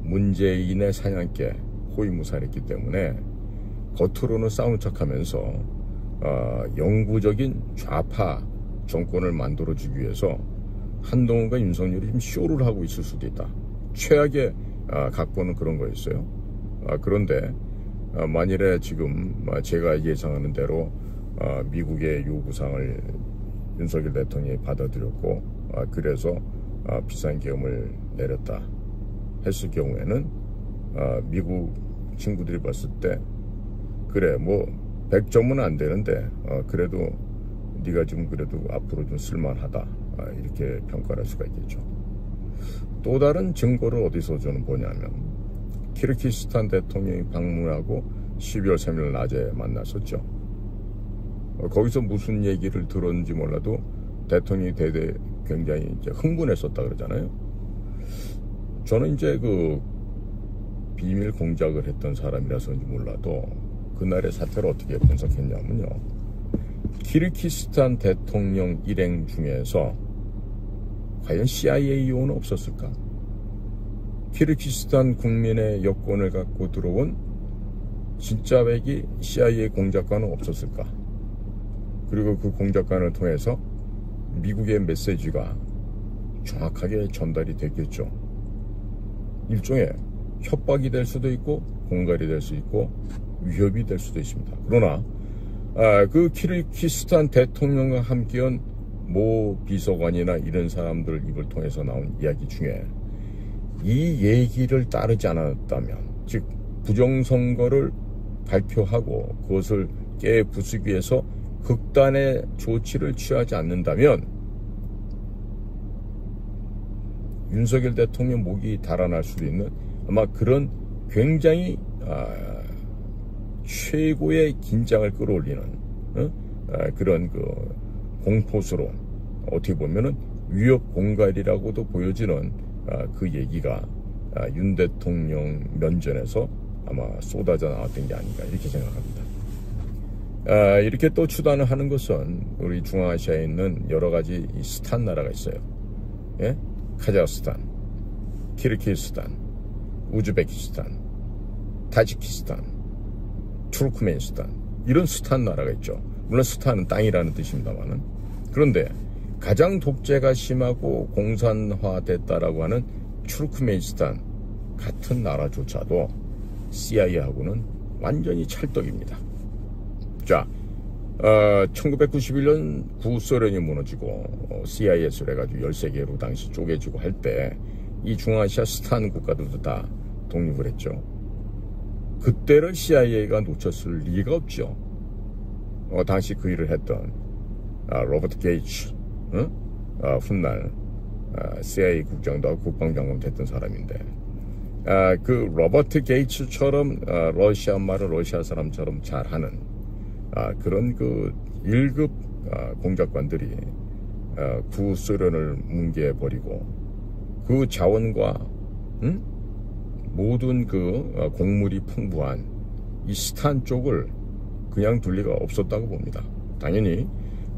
문재인의 사냥개 호위무사했기 때문에 겉으로는 싸우는 척하면서 영구적인 좌파 정권을 만들어주기 위해서 한동훈과 윤석열이 지금 쇼를 하고 있을 수도 있다. 최악의 각본은 그런 거였어요. 그런데 만일에 지금 제가 예상하는 대로 미국의 요구사항을 윤석열 대통령이 받아들였고 그래서 비상계엄을 내렸다 했을 경우에는 미국 친구들이 봤을 때 그래 뭐 100점은 안 되는데 그래도 네가 좀 그래도 앞으로 좀 쓸만하다 이렇게 평가를 할 수가 있겠죠. 또 다른 증거를 어디서 저는 보냐면 키르기스탄 대통령이 방문하고 12월 3일 낮에 만났었죠. 거기서 무슨 얘기를 들었는지 몰라도 대통령이 대대 굉장히 이제 흥분했었다 그러잖아요. 저는 이제 그 비밀 공작을 했던 사람이라서인지 몰라도 그날의 사태를 어떻게 분석했냐면요. 키르기스탄 대통령 일행 중에서 과연 CIA 요원은 없었을까? 키르기스탄 국민의 여권을 갖고 들어온 진짜 백이 CIA 공작관은 없었을까? 그리고 그 공작관을 통해서 미국의 메시지가 정확하게 전달이 됐겠죠. 일종의 협박이 될 수도 있고 공갈이 될 수 있고 위협이 될 수도 있습니다. 그러나 그 키르기스탄 대통령과 함께한 모 비서관이나 이런 사람들 입을 통해서 나온 이야기 중에 이 얘기를 따르지 않았다면, 즉 부정선거를 발표하고 그것을 깨부수기 위해서 극단의 조치를 취하지 않는다면 윤석열 대통령 목이 달아날 수도 있는 아마 그런 굉장히 최고의 긴장을 끌어올리는 그런 그 공포스러운, 어떻게 보면은 위협 공갈이라고도 보여지는 그 얘기가 윤 대통령 면전에서 아마 쏟아져 나왔던 게 아닌가 이렇게 생각합니다. 이렇게 또 추단을 하는 것은 우리 중앙아시아에 있는 여러 가지 이 스탄 나라가 있어요. 예? 카자흐스탄, 키르기스탄, 우즈베키스탄, 타지키스탄, 투르크메니스탄, 이런 스탄 나라가 있죠. 물론 스탄은 땅이라는 뜻입니다만은. 그런데 가장 독재가 심하고 공산화됐다라고 하는 투르크메니스탄 같은 나라조차도 CIA하고는 완전히 찰떡입니다. 자, 1991년 구소련이 무너지고 CIS를 해가지고 13개로 당시 쪼개지고 할 때 이 중앙아시아 스탄 국가들도 다 독립을 했죠. 그때를 CIA가 놓쳤을 리가 없죠. 당시 그 일을 했던 로버트 게이츠, 훗날 CIA 국장도 국방장관도 했던 사람인데, 그 로버트 게이츠처럼 러시아 말을 러시아 사람처럼 잘하는 그런 그 1급 공작관들이 구소련을 뭉개버리고 그 자원과 모든 그 곡물이 풍부한 이 스탄 쪽을 그냥 둘 리가 없었다고 봅니다. 당연히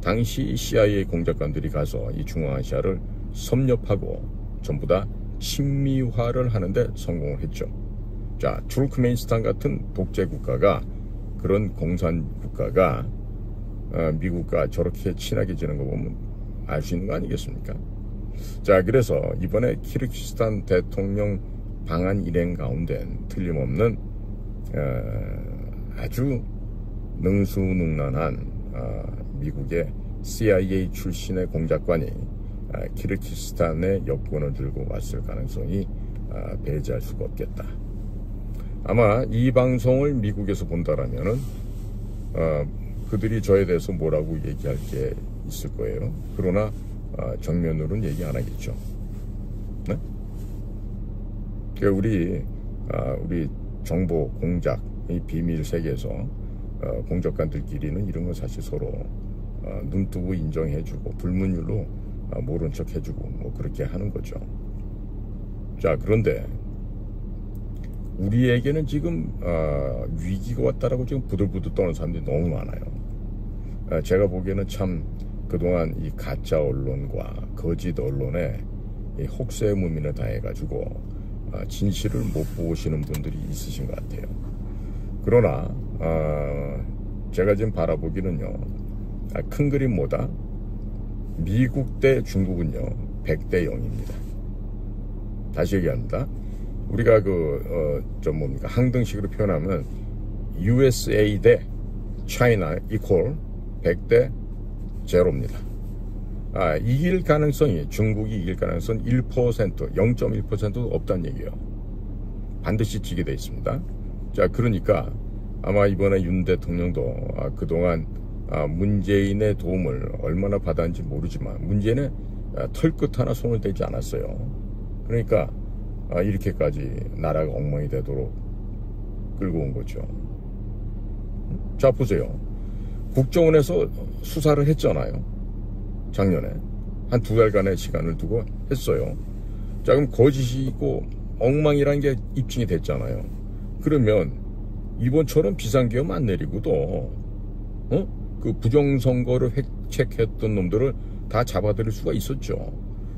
당시 CIA 공작관들이 가서 이 중앙아시아를 섭렵하고 전부 다 친미화를 하는데 성공을 했죠. 자, 투르크메니스탄 같은 독재 국가가, 그런 공산 국가가 미국과 저렇게 친하게 지는 거 보면 알 수 있는 거 아니겠습니까? 자, 그래서 이번에 키르기스탄 대통령 방한 일행 가운데 틀림없는 아주 능수능란한 미국의 CIA 출신의 공작관이 키르기스탄의 여권을 들고 왔을 가능성이 배제할 수가 없겠다. 아마 이 방송을 미국에서 본다라면은 그들이 저에 대해서 뭐라고 얘기할 게 있을 거예요. 그러나 정면으로는 얘기 안 하겠죠. 네? 그러니까 우리 정보 공작, 이 비밀 세계에서 공작관들끼리는 이런 거 사실 서로 눈뜨고 인정해주고 불문율로 모른 척 해주고 뭐 그렇게 하는 거죠. 자, 그런데 우리에게는 지금 위기가 왔다라고 지금 부들부들 떠는 사람들이 너무 많아요. 제가 보기에는 참 그동안 이 가짜 언론과 거짓 언론에 이 혹세무민을 당해가지고 진실을 못 보시는 분들이 있으신 것 같아요. 그러나 제가 지금 바라보기는요, 큰 그림 뭐다? 미국 대 중국은요 100대 0입니다. 다시 얘기합니다. 우리가 항등식으로 표현하면 USA 대 China equal 100대 0입니다. 이길 가능성이, 중국이 이길 가능성은 1%, 0.1%도 없다는 얘기예요. 반드시 지게 돼 있습니다. 자, 그러니까 아마 이번에 윤 대통령도 그동안 문재인의 도움을 얼마나 받았는지 모르지만 문재인의 털끝 하나 손을 대지 않았어요. 그러니까 이렇게까지 나라가 엉망이 되도록 끌고 온 거죠. 자, 보세요. 국정원에서 수사를 했잖아요. 작년에. 한 2달간의 시간을 두고 했어요. 자, 그럼 거짓이고 엉망이라는 게 입증이 됐잖아요. 그러면 이번처럼 비상계엄 안 내리고도 그 부정선거를 획책했던 놈들을 다 잡아들일 수가 있었죠.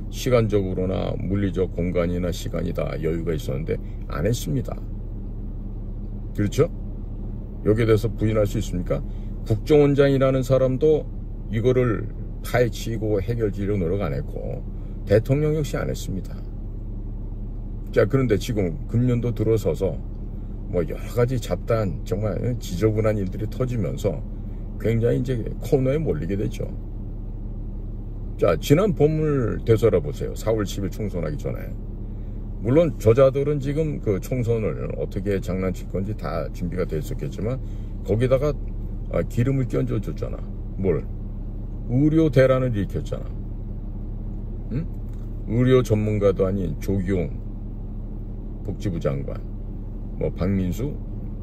시간적으로나 물리적 공간이나 시간이 다 여유가 있었는데 안 했습니다. 그렇죠? 여기에 대해서 부인할 수 있습니까? 국정원장이라는 사람도 이거를 파헤치고 해결지려고 노력 안 했고 대통령 역시 안 했습니다. 자, 그런데 지금 금년도 들어서서 뭐 여러 가지 잡다한 정말 지저분한 일들이 터지면서 굉장히 이제 코너에 몰리게 되죠. 자, 지난 봄을 되돌아보세요. 4월 10일 총선하기 전에. 물론 저자들은 지금 그 총선을 어떻게 장난칠 건지 다 준비가 돼 있었겠지만 거기다가 기름을 끼얹어줬잖아. 뭘? 의료 대란을 일으켰잖아. 응? 의료 전문가도 아닌 조기용 복지부 장관, 뭐 박민수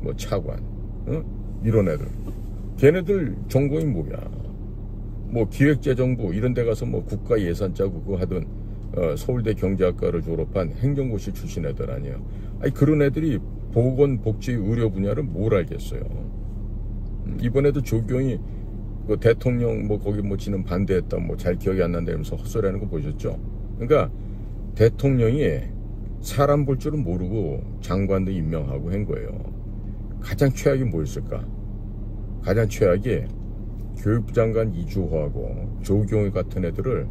뭐 차관, 이런 애들. 걔네들 전공이 뭐야? 뭐 기획재정부 이런 데 가서 뭐 국가 예산 짜고 그거 하던 서울대 경제학과를 졸업한 행정고시 출신 애들 아니에요. 아니, 그런 애들이 보건복지 의료 분야를 뭘 알겠어요. 이번에도 조경이 그 대통령 뭐 거기 뭐 지는 반대했다 뭐 잘 기억이 안 난다면서 헛소리하는 거 보셨죠? 그러니까 대통령이 사람 볼 줄은 모르고 장관도 임명하고 한 거예요. 가장 최악이 뭐였을까? 가장 최악이 교육부 장관 이주호하고 조경희 같은 애들을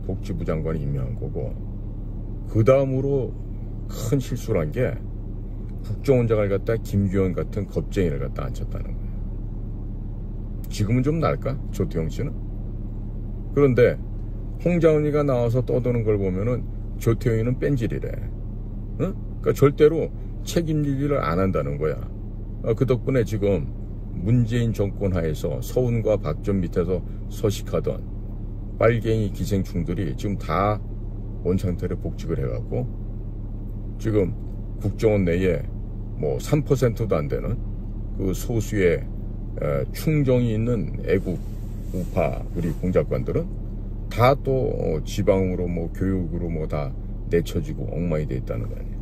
복지부 장관이 임명한 거고, 그 다음으로 큰 실수를 한 게 국정원장을 갖다 김규현 같은 겁쟁이를 갖다 앉혔다는 거예요. 지금은 좀 날까? 조태용 씨는? 그런데 홍장은이가 나와서 떠드는 걸 보면은 조태용이는 뺀질이래. 그러니까 절대로 책임질 일을 안 한다는 거야. 그 덕분에 지금 문재인 정권 하에서 서훈과 박전 밑에서 서식하던 빨갱이 기생충들이 지금 다 원상태로 복직을 해갖고 지금 국정원 내에 뭐 3%도 안 되는 그 소수의 충정이 있는 애국 우파 우리 공작관들은 다 또 지방으로 뭐 교육으로 뭐 다 내쳐지고 엉망이 돼 있다는 거 아니에요.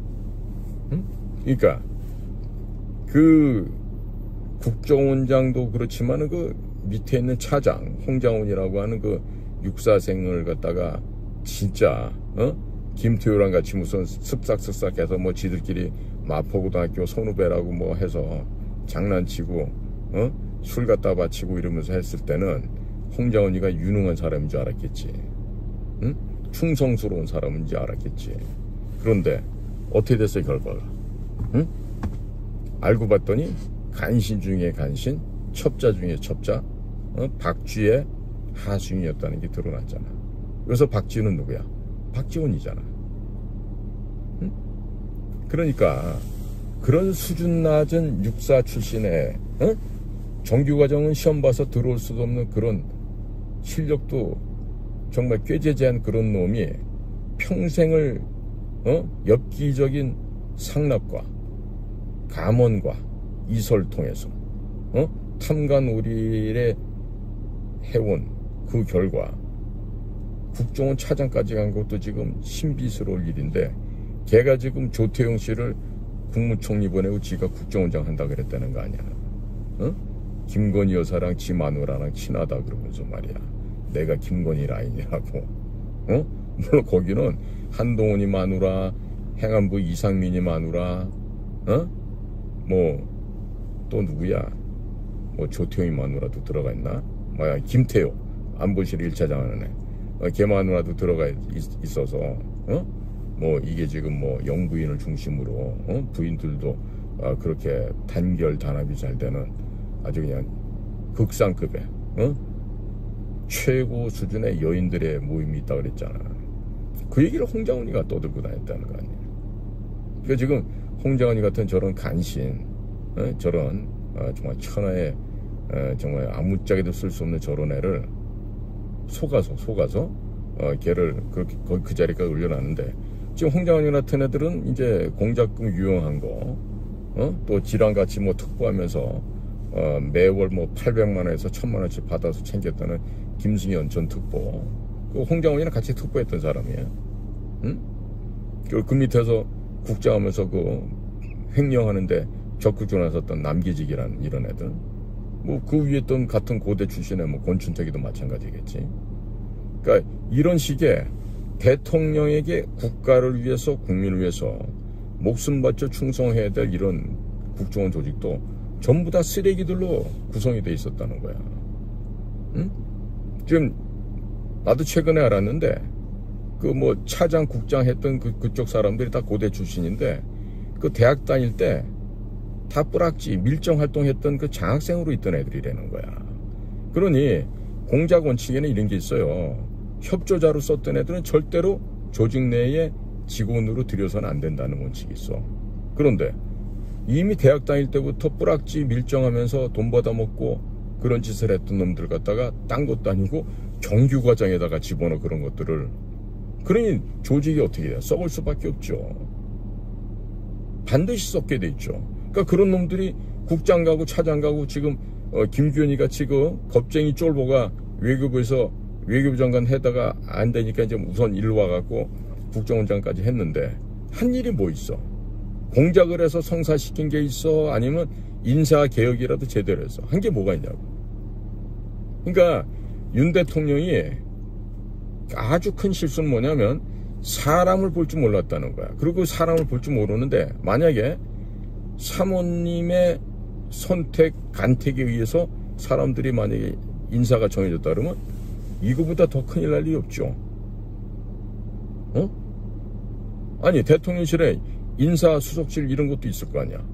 응? 그러니까 그 국정원장도 그렇지만은 그 밑에 있는 차장 홍장훈이라고 하는 그 육사생을 갖다가 진짜 김태효랑 같이 무슨 습삭습삭해서 뭐 지들끼리 마포고등학교 선후배라고 뭐 해서 장난치고 술 갖다 바치고 이러면서 했을 때는 홍장훈이가 유능한 사람인 줄 알았겠지. 응? 충성스러운 사람인 줄 알았겠지. 그런데 어떻게 됐어요, 결과가? 응? 알고 봤더니 간신 중에 간신, 첩자 중에 첩자, 박쥐의 하수인이었다는 게 드러났잖아. 그래서 박쥐는 누구야? 박지원이잖아. 응? 그러니까 그런 수준 낮은 육사 출신의 정규과정은 시험 봐서 들어올 수도 없는 그런 실력도 정말 꾀재재한 그런 놈이 평생을 엽기적인 상납과 감언과 이설 통해서 탐관오릴에 해온 그 결과 국정원 차장까지 간 것도 지금 신비스러울 일인데, 걔가 지금 조태용 씨를 국무총리 보내고 지가 국정원장 한다 그랬다는 거 아니야. 김건희 여사랑 지 마누라랑 친하다 그러면서 말이야. 내가 김건희 라인이라고. 물론 거기는 한동훈이 마누라, 행안부 이상민이 마누라, 뭐 또 누구야? 뭐 조태용이 마누라도 들어가 있나? 뭐야, 김태효 안보실 1차장 하는 애. 걔 마누라도 들어가 있어서 뭐 이게 지금 뭐 영부인을 중심으로 부인들도 그렇게 단결 단합이 잘 되는 아주 그냥 극상급의 최고 수준의 여인들의 모임이 있다 그랬잖아. 그 얘기를 홍장훈이가 떠들고 다녔다는 거 아니에요. 그러니까 지금 홍장훈이 같은 저런 간신, 저런 정말 천하의 정말 아무짝에도 쓸 수 없는 저런 애를 속아서 걔를 그렇게 거기 그 자리까지 올려놨는데, 지금 홍장훈이 같은 애들은 이제 공작금 유용한 거 또 지랑같이 뭐 특보하면서 매월 뭐 800만 원에서 1000만 원씩 받아서 챙겼다는 김승현 전 특보, 그 홍장원이랑 같이 특보했던 사람이에요. 응? 그 밑에서 국장하면서 그 횡령하는데 적극 나섰던 남기직이라는 이런 애들, 뭐 그 위에 또 같은 고대 출신의 뭐 권춘택이도 마찬가지겠지. 그러니까 이런 식의 대통령에게 국가를 위해서 국민을 위해서 목숨 바쳐 충성해야 될 이런 국정원 조직도 전부 다 쓰레기들로 구성이 돼 있었다는 거야. 응? 지금 나도 최근에 알았는데 그 뭐 차장 국장 했던 그쪽 사람들이 다 고대 출신인데 그 대학 다닐 때 다 뿌락지 밀정 활동했던 그 장학생으로 있던 애들이라는 거야. 그러니 공작 원칙에는 이런 게 있어요. 협조자로 썼던 애들은 절대로 조직 내에 직원으로 들여서는 안 된다는 원칙이 있어. 그런데 이미 대학 다닐 때부터 뿌락지 밀정하면서 돈 받아먹고 그런 짓을 했던 놈들 갖다가 딴 것도 아니고 정규과장에다가 집어넣어 그런 것들을. 그러니 조직이 어떻게 돼요? 썩을 수밖에 없죠. 반드시 썩게 돼 있죠. 그러니까 그런 놈들이 국장 가고 차장 가고 지금 김규현이 같이 그 겁쟁이 쫄보가 외교부에서 외교부 장관 해다가 안 되니까 이제 우선 일로 와갖고 국정원장까지 했는데 한 일이 뭐 있어? 공작을 해서 성사시킨 게 있어? 아니면 인사개혁이라도 제대로 해서 한 게 뭐가 있냐고. 그러니까 윤 대통령이 아주 큰 실수는 뭐냐면 사람을 볼 줄 몰랐다는 거야. 그리고 사람을 볼 줄 모르는데 만약에 사모님의 선택, 간택에 의해서 사람들이 만약에 인사가 정해졌다 그러면 이거보다 더 큰일 날 일이 없죠. 아니 대통령실에 인사수석실 이런 것도 있을 거 아니야.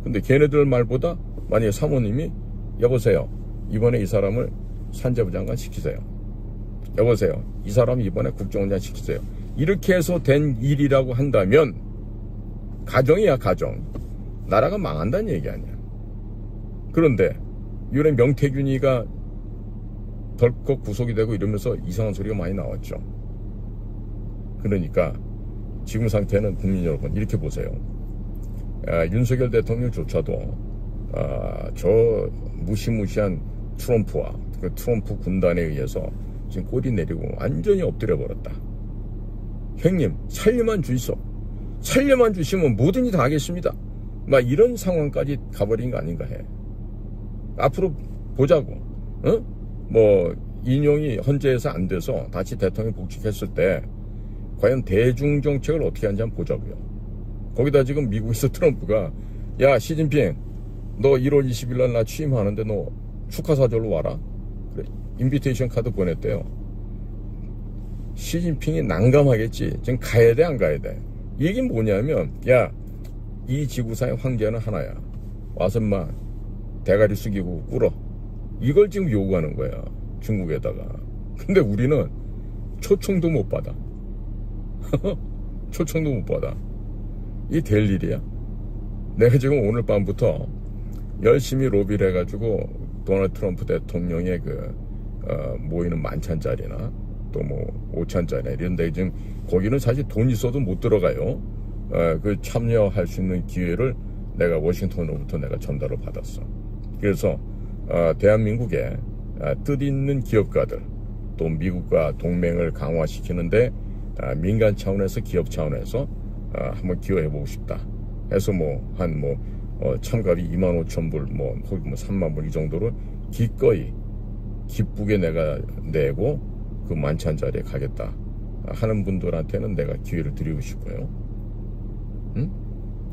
근데 걔네들 말보다 만약에 사모님이 여보세요, 이번에 이 사람을 산자부 장관 시키세요. 여보세요, 이 사람 이번에 국정원장 시키세요. 이렇게 해서 된 일이라고 한다면 가정이야, 가정. 나라가 망한다는 얘기 아니야. 그런데 이번에 명태균이가 덜컥 구속이 되고 이러면서 이상한 소리가 많이 나왔죠. 그러니까 지금 상태는 국민 여러분 이렇게 보세요. 윤석열 대통령조차도 저 무시무시한 트럼프와 그 트럼프 군단에 의해서 지금 꼬리 내리고 완전히 엎드려 버렸다. 형님 살려만 주이소. 살려만 주시면 뭐든지 다 하겠습니다. 막 이런 상황까지 가버린 거 아닌가 해. 앞으로 보자고. 뭐 인용이 헌재에서 안 돼서 다시 대통령 복직했을 때 과연 대중정책을 어떻게 하는지 한번 보자고요. 거기다 지금 미국에서 트럼프가 야 시진핑 너 1월 20일 날 나 취임하는데 너 축하사절로 와라. 그래 인비테이션 카드 보냈대요. 시진핑이 난감하겠지. 지금 가야 돼 안 가야 돼. 이 얘기는 뭐냐면 야 이 지구상의 황제는 하나야. 와서 마 대가리 숙이고 꿇어. 이걸 지금 요구하는 거야. 중국에다가. 근데 우리는 초청도 못 받아. 초청도 못 받아. 이게 될 일이야? 내가 지금 오늘 밤부터 열심히 로비를 해가지고 도널드 트럼프 대통령의 모이는 만찬자리나 또 뭐 오찬자리나 이런 데 지금 거기는 사실 돈 있어도 못 들어가요. 그 참여할 수 있는 기회를 내가 워싱턴으로부터 내가 전달을 받았어. 그래서 대한민국에 뜻있는 기업가들 또 미국과 동맹을 강화시키는데 민간 차원에서 기업 차원에서 한번 기여해보고 싶다 해서 참가비 25,000불 혹은 30,000불 이 정도를 기꺼이 기쁘게 내가 내고 그 만찬 자리에 가겠다 하는 분들한테는 내가 기회를 드리고 싶어요. 응?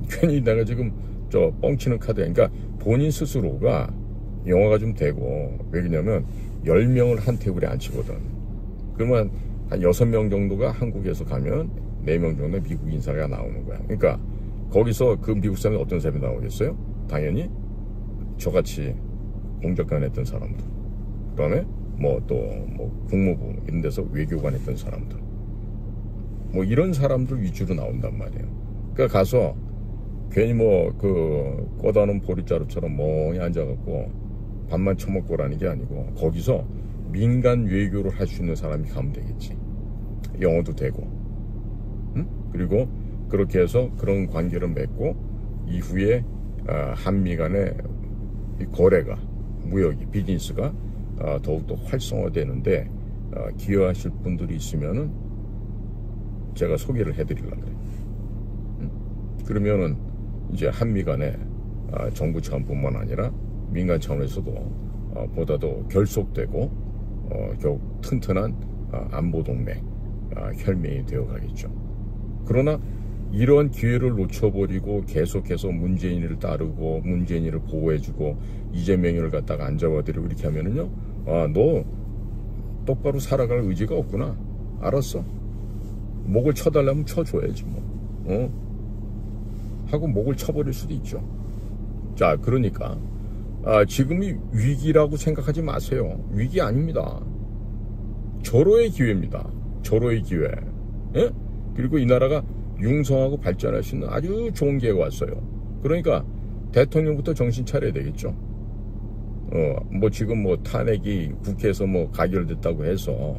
괜히 내가 지금 저 뻥치는 카드야. 그러니까 본인 스스로가 영화가 좀 되고 왜냐면 10명을 한 테이블에 앉히거든. 그러면 한 6명 정도가 한국에서 가면 4명 정도 미국 인사가 나오는 거야. 그러니까 거기서 그 미국 사람이 어떤 사람이 나오겠어요? 당연히 저같이 공작관 했던 사람들, 그 다음에 국무부 이런 데서 외교관 했던 사람들, 이런 사람들 위주로 나온단 말이에요. 그러니까 가서 괜히 꺼다놓은 보리자루처럼 멍이 앉아갖고 밥만 처먹고 라는 게 아니고 거기서 민간 외교를 할 수 있는 사람이 가면 되겠지. 영어도 되고, 응? 그리고 그렇게 해서 그런 관계를 맺고 이후에 한미 간에 이 거래가, 무역이, 비즈니스가 더욱더 활성화되는데 기여하실 분들이 있으면은 제가 소개를 해드리려고 그래요. 그러면은 이제 한미 간에 정부 차원뿐만 아니라 민간 차원에서도 보다 더 결속되고 더욱 튼튼한 안보 동맹, 혈맹이 되어 가겠죠. 그러나 이런 기회를 놓쳐버리고 계속해서 문재인을 따르고 문재인을 보호해주고 이재명을 갖다가 안 잡아들이고 이렇게 하면은요, 너 똑바로 살아갈 의지가 없구나. 알았어. 목을 쳐달라면 쳐줘야지 뭐. 하고 목을 쳐버릴 수도 있죠. 자, 그러니까 지금이 위기라고 생각하지 마세요. 위기 아닙니다. 절호의 기회입니다. 절호의 기회. 예? 그리고 이 나라가 융성하고 발전할 수 있는 아주 좋은 기회가 왔어요. 그러니까 대통령부터 정신 차려야 되겠죠. 뭐 지금 뭐 탄핵이 국회에서 뭐 가결됐다고 해서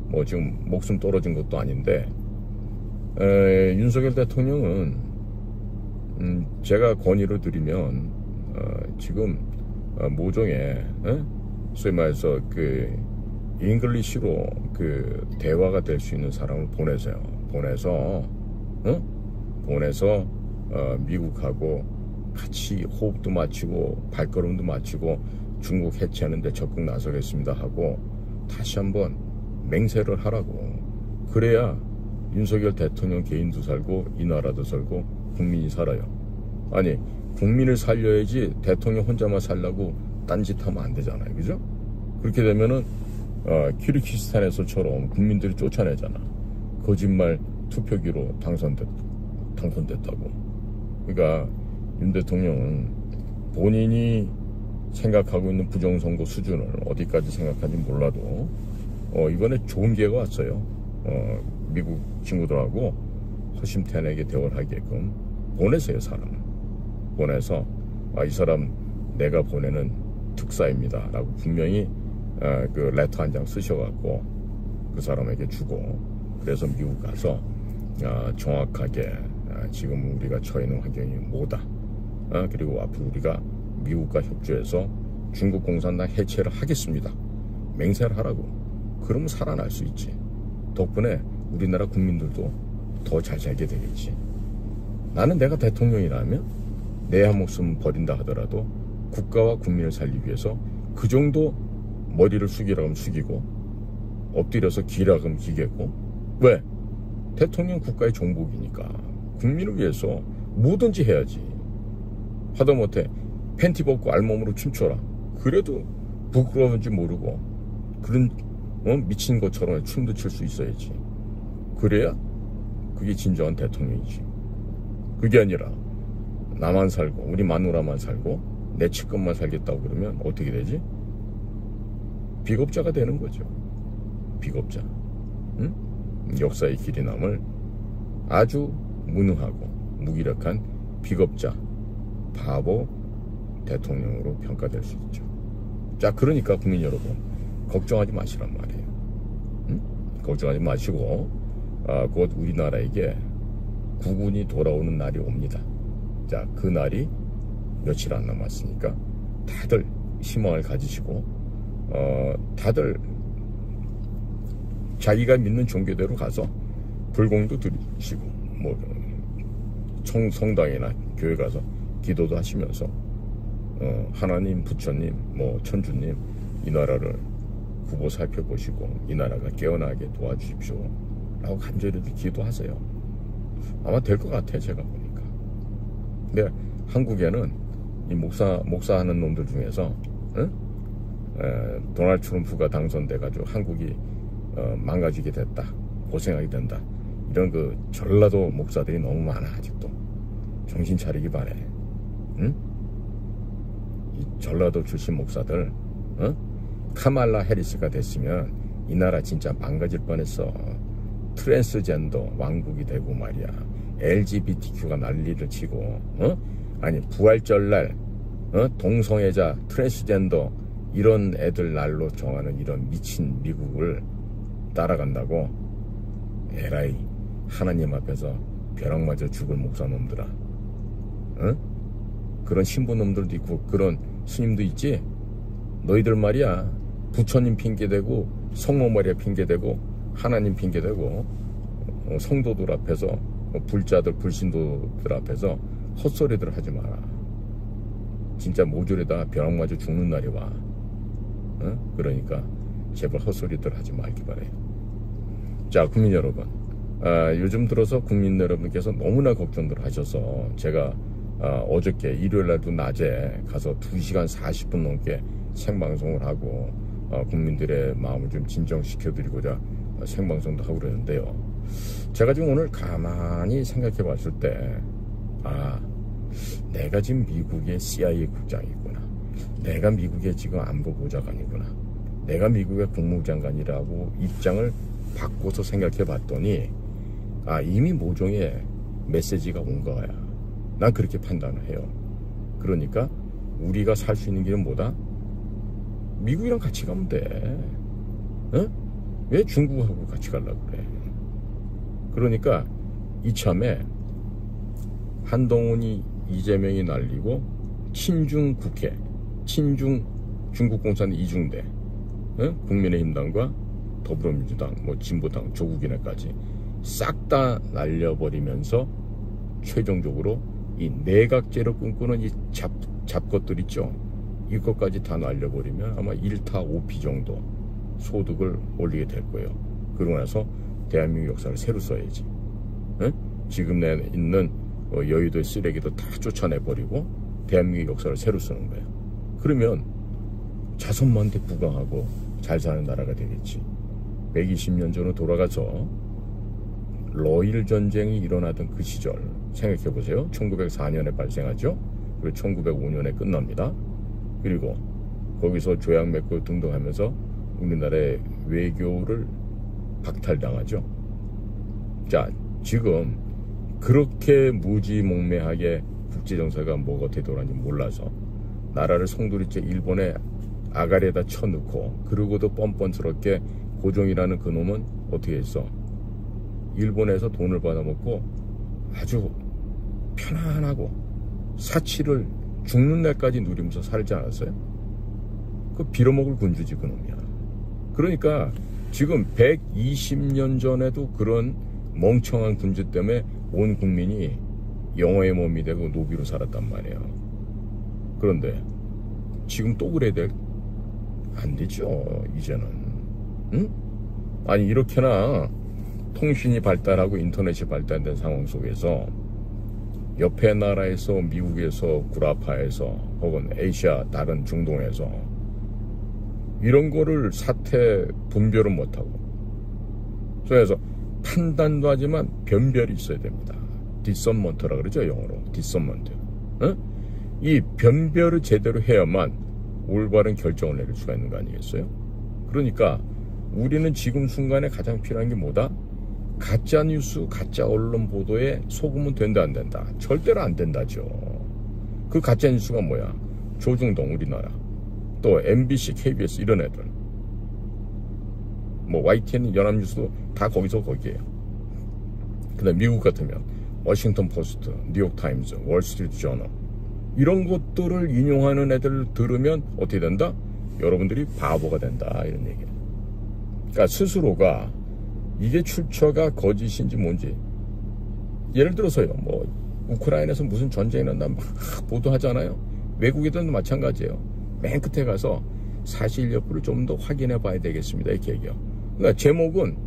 뭐 지금 목숨 떨어진 것도 아닌데, 윤석열 대통령은 제가 건의를 드리면 지금 모종의 소위 말해서 그 잉글리시로 그 대화가 될 수 있는 사람을 보내세요. 보내서 미국하고 같이 호흡도 맞추고 발걸음도 맞추고 중국 해체하는데 적극 나서겠습니다 하고 다시 한번 맹세를 하라고. 그래야 윤석열 대통령 개인도 살고 이 나라도 살고 국민이 살아요. 아니, 국민을 살려야지 대통령 혼자만 살라고 딴짓하면 안 되잖아요. 그죠? 그렇게 되면은 키르기스탄에서처럼 국민들이 쫓아내잖아. 거짓말 투표기로 당선됐다고. 그러니까 윤 대통령은 본인이 생각하고 있는 부정선거 수준을 어디까지 생각하는지 몰라도 이번에 좋은 기회가 왔어요. 미국 친구들하고 허심탄회하게 대화를 하게끔 보내세요. 사람을 보내서 이 사람 내가 보내는 특사입니다 라고 분명히 그 레터 한 장 쓰셔갖고 그 사람에게 주고, 그래서 미국 가서 정확하게 지금 우리가 처해 있는 환경이 뭐다, 그리고 앞으로 우리가 미국과 협조해서 중국 공산당 해체를 하겠습니다 맹세를 하라고. 그러면 살아날 수 있지. 덕분에 우리나라 국민들도 더 잘 살게 되겠지. 나는 내가 대통령이라면 내 한 목숨 버린다 하더라도 국가와 국민을 살리기 위해서 그 정도 머리를 숙이라고 하면 숙이고 엎드려서 기라고 하면 기겠고. 왜? 대통령 국가의 종복이니까 국민을 위해서 뭐든지 해야지. 하다못해 팬티 벗고 알몸으로 춤춰라. 그래도 부끄러운지 모르고 그런 미친 것처럼 춤도 출 수 있어야지. 그래야 그게 진정한 대통령이지. 그게 아니라 나만 살고 우리 마누라만 살고 내 측근만 살겠다고 그러면 어떻게 되지? 비겁자가 되는 거죠. 비겁자. 응? 역사의 길이 남을 아주 무능하고 무기력한 비겁자, 바보 대통령으로 평가될 수 있죠. 자, 그러니까 국민 여러분 걱정하지 마시란 말이에요. 응? 걱정하지 마시고 곧 우리나라에게 국운이 돌아오는 날이 옵니다. 자, 그 날이 며칠 안 남았으니까 다들 희망을 가지시고 다들 자기가 믿는 종교대로 가서 불공도 드리시고 뭐 성당이나 교회 가서 기도도 하시면서 하나님, 부처님, 뭐 천주님 이 나라를 후보 살펴보시고 이 나라가 깨어나게 도와주십시오 라고 간절히 기도하세요. 아마 될 것 같아요, 제가 보니까. 근데 한국에는 이 목사하는 놈들 중에서 도널드 트럼프가 당선돼가지고 한국이 망가지게 됐다, 고생하게 된다, 이런 그 전라도 목사들이 너무 많아. 아직도 정신 차리기 바래. 응? 이 전라도 출신 목사들, 카말라 해리스가 됐으면 이 나라 진짜 망가질 뻔했어. 트랜스젠더 왕국이 되고 말이야. LGBTQ가 난리를 치고, 아니 부활절날 동성애자, 트랜스젠더 이런 애들 날로 정하는 이런 미친 미국을 따라간다고? 에라이, 하나님 앞에서 벼락 맞아 죽을 목사놈들아. 그런 신부놈들도 있고 그런 스님도 있지. 너희들 말이야 부처님 핑계대고 성모 마리아 핑계대고 하나님 핑계대고 성도들 앞에서 불자들 불신도들 앞에서 헛소리들 하지 마라. 진짜 모조리다 벼락 맞아 죽는 날이 와. 그러니까 제발 헛소리들 하지 말기 바래요. 자, 국민 여러분, 요즘 들어서 국민 여러분께서 너무나 걱정들 하셔서 제가 어저께 일요일날도 낮에 가서 2시간 40분 넘게 생방송을 하고 국민들의 마음을 좀 진정시켜드리고자 생방송도 하고 그러는데요. 제가 지금 오늘 가만히 생각해 봤을 때 내가 지금 미국의 CIA 국장이구나. 내가 미국의 지금 안보보좌관이구나. 내가 미국의 국무장관이라고 입장을 바꿔서 생각해 봤더니 이미 모종의 메시지가 온 거야. 난 그렇게 판단을 해요. 그러니까 우리가 살 수 있는 길은 뭐다? 미국이랑 같이 가면 돼. 왜 중국하고 같이 가려고 그래? 그러니까 이참에 한동훈이 이재명이 날리고 친중 국회, 친중 중국공산 이중대, 국민의힘당과 더불어민주당, 진보당, 조국이네까지 싹 다 날려버리면서 최종적으로 이 내각제로 꿈꾸는 이 잡것들 있죠. 이것까지 다 날려버리면 아마 1타 5피 정도 소득을 올리게 될 거예요. 그러고 나서 대한민국 역사를 새로 써야지. 지금 있는 여의도의 쓰레기도 다 쫓아내버리고 대한민국 역사를 새로 쓰는 거예요. 그러면 자선만대 부강하고 잘 사는 나라가 되겠지. 120년 전으로 돌아가서 러일 전쟁이 일어나던 그 시절 생각해보세요. 1904년에 발생하죠. 그리고 1905년에 끝납니다. 그리고 거기서 조약 맺고 등등하면서 우리나라의 외교를 박탈당하죠. 자, 지금 그렇게 무지몽매하게 국제정세가 뭐가 어떻게 돌아가는지 몰라서 나라를 송두리째 일본의 아가리에다 쳐넣고 그러고도 뻔뻔스럽게 고종이라는 그놈은 어떻게 했어? 일본에서 돈을 받아먹고 아주 편안하고 사치를 죽는 날까지 누리면서 살지 않았어요? 그 빌어먹을 군주지 그놈이야. 그러니까 지금 120년 전에도 그런 멍청한 군주 때문에 온 국민이 영어의 몸이 되고 노비로 살았단 말이에요. 그런데 지금 또 그래야 돼? 안 되죠. 이제는. 아니 이렇게나 통신이 발달하고 인터넷이 발달된 상황 속에서 옆에 나라에서 미국에서 구라파에서 혹은 아시아 다른 중동에서 이런 거를 사태 분별은 못하고 그래서 판단도 하지만 변별이 있어야 됩니다. 디선먼트라 그러죠. 영어로 디선먼트. 이 변별을 제대로 해야만 올바른 결정을 내릴 수가 있는 거 아니겠어요? 그러니까 우리는 지금 순간에 가장 필요한 게 뭐다? 가짜 뉴스, 가짜 언론 보도에 속으면 된다 안 된다? 절대로 안 된다죠. 그 가짜 뉴스가 뭐야? 조중동 우리나라, 또 MBC, KBS 이런 애들, YTN, 연합뉴스도 다 거기에요. 그다음 미국 같으면 워싱턴 포스트, 뉴욕타임즈, 월스트리트 저널 이런 것들을 인용하는 애들 들으면 어떻게 된다? 여러분들이 바보가 된다 이런 얘기예요. 그러니까 스스로가 이게 출처가 거짓인지 뭔지, 예를 들어서요, 우크라이나에서 무슨 전쟁이 난다 막 보도하잖아요. 외국에도 마찬가지예요. 맨 끝에 가서 사실 여부를 좀 더 확인해 봐야 되겠습니다 이렇게 얘기해요. 그러니까 제목은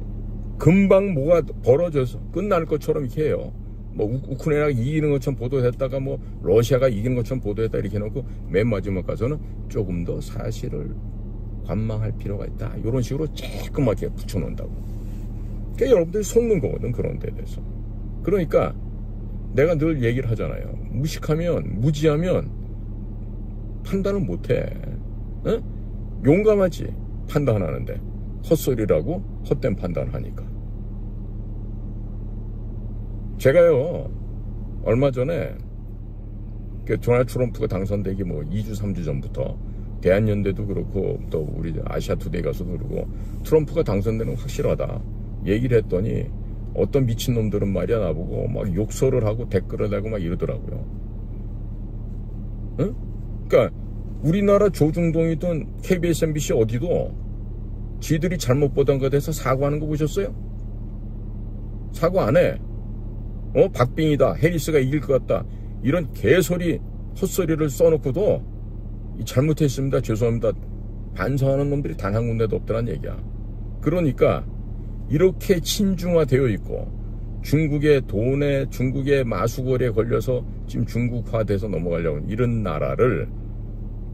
금방 뭐가 벌어져서 끝날 것처럼 이렇게 해요. 우크라이나가 이기는 것처럼 보도했다가 러시아가 이기는 것처럼 보도했다 이렇게 해놓고 맨 마지막 가서는 조금 더 사실을 관망할 필요가 있다 이런 식으로 쬐끄맣게 붙여놓는다고. 그러니까 여러분들이 속는 거거든 그런 데 대해서. 그러니까 내가 늘 얘기를 하잖아요. 무지하면 판단을 못해. 용감하지 판단하는데 헛소리라고 헛된 판단을 하니까. 제가요 얼마 전에 도널드 트럼프가 당선되기 2주 3주 전부터 대한연대도 그렇고 또 우리 아시아투데이 가서도 그러고 트럼프가 당선되는 건 확실하다 얘기를 했더니 어떤 미친놈들은 말이야 나보고 막 욕설을 하고 댓글을 달고 막 이러더라고요. 응? 그러니까 우리나라 조중동이든 KBS, MBC 어디도 지들이 잘못 보던 것에 대해서 사과하는 거 보셨어요? 사과 안 해. 박빙이다. 해리스가 이길 것 같다. 이런 개소리, 헛소리를 써놓고도 잘못했습니다. 죄송합니다. 반성하는 놈들이 단 한 군데도 없더란 얘기야. 그러니까 이렇게 친중화되어 있고 중국의 돈에, 중국의 마수거리에 걸려서 지금 중국화돼서 넘어가려고 이런 나라를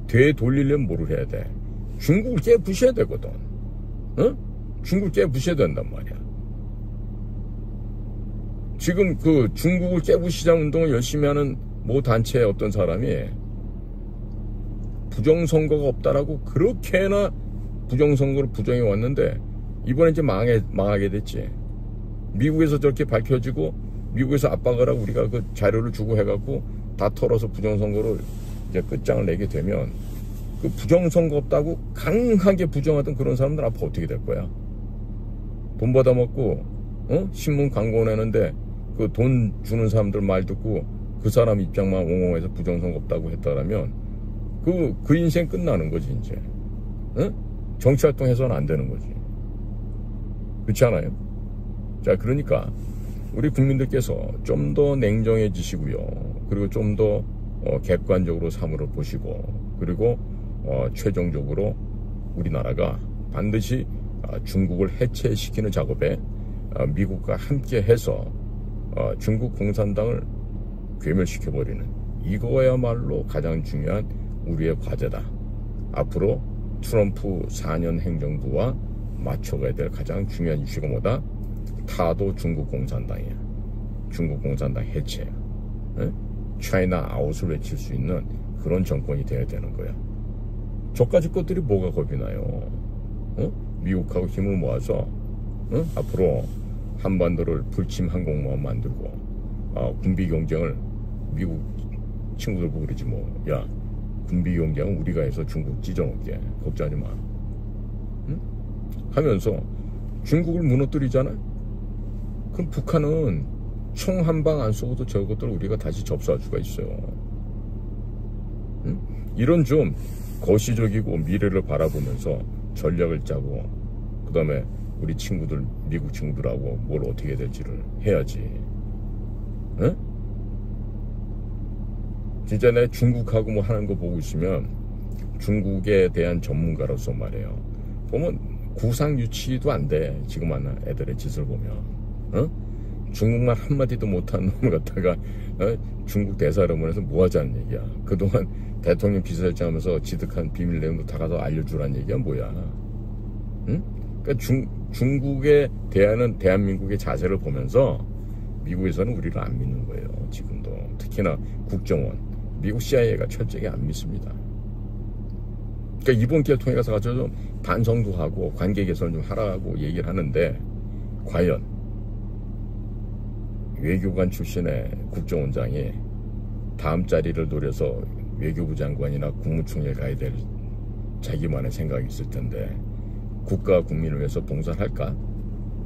되돌리려면 뭐를 해야 돼? 중국을 깨부셔야 되거든. 어? 중국을 깨부셔야 된단 말이야. 지금 그 중국을 깨부시자 운동을 열심히 하는 모 단체의 어떤 사람이 부정선거가 없다라고 그렇게나 부정선거를 부정해 왔는데 이번에 이제 망하게 됐지. 미국에서 저렇게 밝혀지고 미국에서 압박을 하고 우리가 그 자료를 주고 해갖고 다 털어서 부정선거로 이제 끝장을 내게 되면 그 부정선거 없다고 강하게 부정하던 그런 사람들 앞으로 어떻게 될 거야? 돈 받아먹고 신문 광고 내는데 그 돈 주는 사람들 말 듣고 그 사람 입장만 옹호해서 부정선거 없다고 했다라면 그 인생 끝나는 거지 이제. 정치활동 해서는 안 되는 거지. 그렇지 않아요? 자, 그러니까 우리 국민들께서 좀 더 냉정해지시고요. 그리고 좀 더 객관적으로 사물을 보시고 그리고 최종적으로 우리나라가 반드시 중국을 해체시키는 작업에 미국과 함께 해서 중국 공산당을 괴멸시켜버리는 이거야말로 가장 중요한 우리의 과제다. 앞으로 트럼프 4년 행정부와 맞춰가야 될 가장 중요한 이슈가 뭐다? 타도 중국 공산당이야. 중국 공산당 해체야. 차이나 아웃을 외칠 수 있는 그런 정권이 돼야 되는 거야. 저까지 것들이 뭐가 겁이 나요? 미국하고 힘을 모아서 앞으로 한반도를 불침 항공모함 만들고 군비 경쟁을 미국 친구들 보고 그러지 뭐. 야, 군비 경쟁은 우리가 해서 중국 찢어놓게 걱정하지 마. 하면서 중국을 무너뜨리잖아. 그럼 북한은 총 한 방 안 쏘고도 저것들 우리가 다시 접수할 수가 있어요. 이런 좀 거시적이고 미래를 바라보면서 전략을 짜고 그 다음에 우리 친구들, 미국 친구들하고 뭘 어떻게 해야 될지를 해야지. 진짜 내 중국하고 뭐 하는 거 보고 있으면 중국에 대한 전문가로서 말이에요. 보면 구상유치도 안 돼. 지금 하는 애들의 짓을 보면. 중국말 한마디도 못하는 놈을 갖다가 중국 대사령부에서 뭐 하자는 얘기야. 그동안 대통령 비서실장 하면서 지득한 비밀 내용도 다 가서 알려주라는 얘기야 뭐야. 그러니까 중국에 대하는 대한민국의 자세를 보면서 미국에서는 우리를 안 믿는 거예요. 지금도. 특히나 국정원, 미국 CIA가 철저하게 안 믿습니다. 그러니까 이번 기회를 통해 가서 좀 반성도 하고 관계 개선 좀 하라고 얘기를 하는데 과연 외교관 출신의 국정원장이 다음 자리를 노려서 외교부 장관이나 국무총리에 가야 될 자기만의 생각이 있을 텐데 국가와 국민을 위해서 봉사를 할까?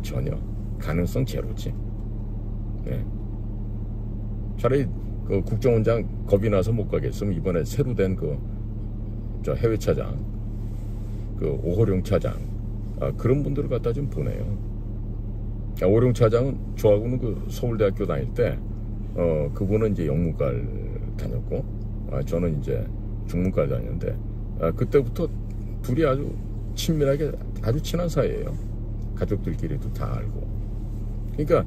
전혀. 가능성 제로지. 네. 차라리 그 국정원장 겁이 나서 못 가겠으면 이번에 새로 된 저 해외 차장, 그 오호룡 차장, 그런 분들을 갖다 좀 보내요. 오호룡 차장은 저하고는 그 서울대학교 다닐 때, 그분은 이제 영문과를 다녔고, 저는 이제 중문과를 다녔는데, 그때부터 둘이 아주 친밀하게 아주 친한 사이예요. 가족들끼리도 다 알고. 그러니까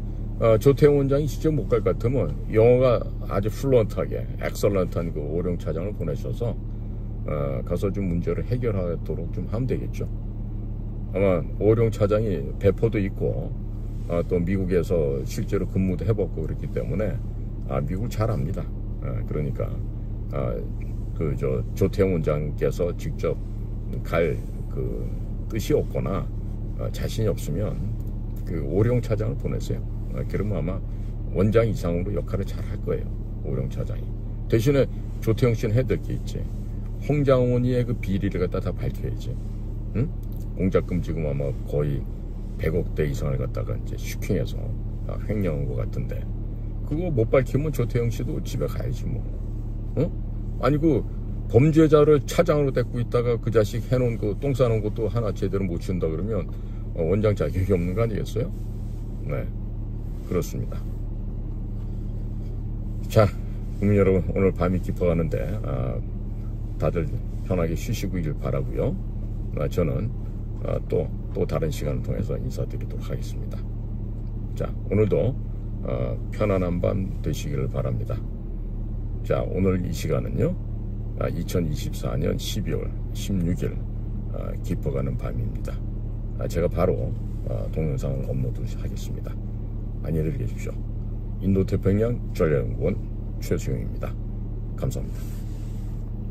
조태용 원장이 직접 못 갈 것 같으면 영어가 아주 플루언트하게 엑설런트한 그 오호룡 차장을 보내셔서 가서 좀 문제를 해결하도록 좀 하면 되겠죠. 아마 오호룡 차장이 배포도 있고 또 미국에서 실제로 근무도 해봤고 그렇기 때문에 미국을 잘 압니다. 그러니까 조태용 원장께서 직접 갈 그 뜻이 없거나 자신이 없으면 그 오호룡 차장을 보냈어요. 그러면 아마 원장 이상으로 역할을 잘 할 거예요. 오호룡 차장이. 대신에 조태용 씨는 해야 될 게 있지. 홍장원이의 그 비리를 갖다 다 밝혀야지. 응? 공작금 지금 아마 거의 100억대 이상을 갖다가 이제 슈킹해서 횡령한 것 같은데 그거 못 밝히면 조태용 씨도 집에 가야지 뭐. 응? 아니 그 범죄자를 차장으로 데리고 있다가 그 자식 해놓은 그 똥 싸놓은 것도 하나 제대로 못 치운다 그러면 원장 자격이 없는 거 아니겠어요? 네, 그렇습니다. 자, 국민 여러분, 오늘 밤이 깊어가는데 다들 편하게 쉬시길 바라고요. 저는 또 다른 시간을 통해서 인사드리도록 하겠습니다. 자, 오늘도 편안한 밤 되시기를 바랍니다. 자, 오늘 이 시간은요, 2024년 12월 16일 깊어가는 밤입니다. 제가 바로 동영상을 업로드하겠습니다. 안녕히 계십시오. 인도태평양 전략연구원 최수용입니다. 감사합니다.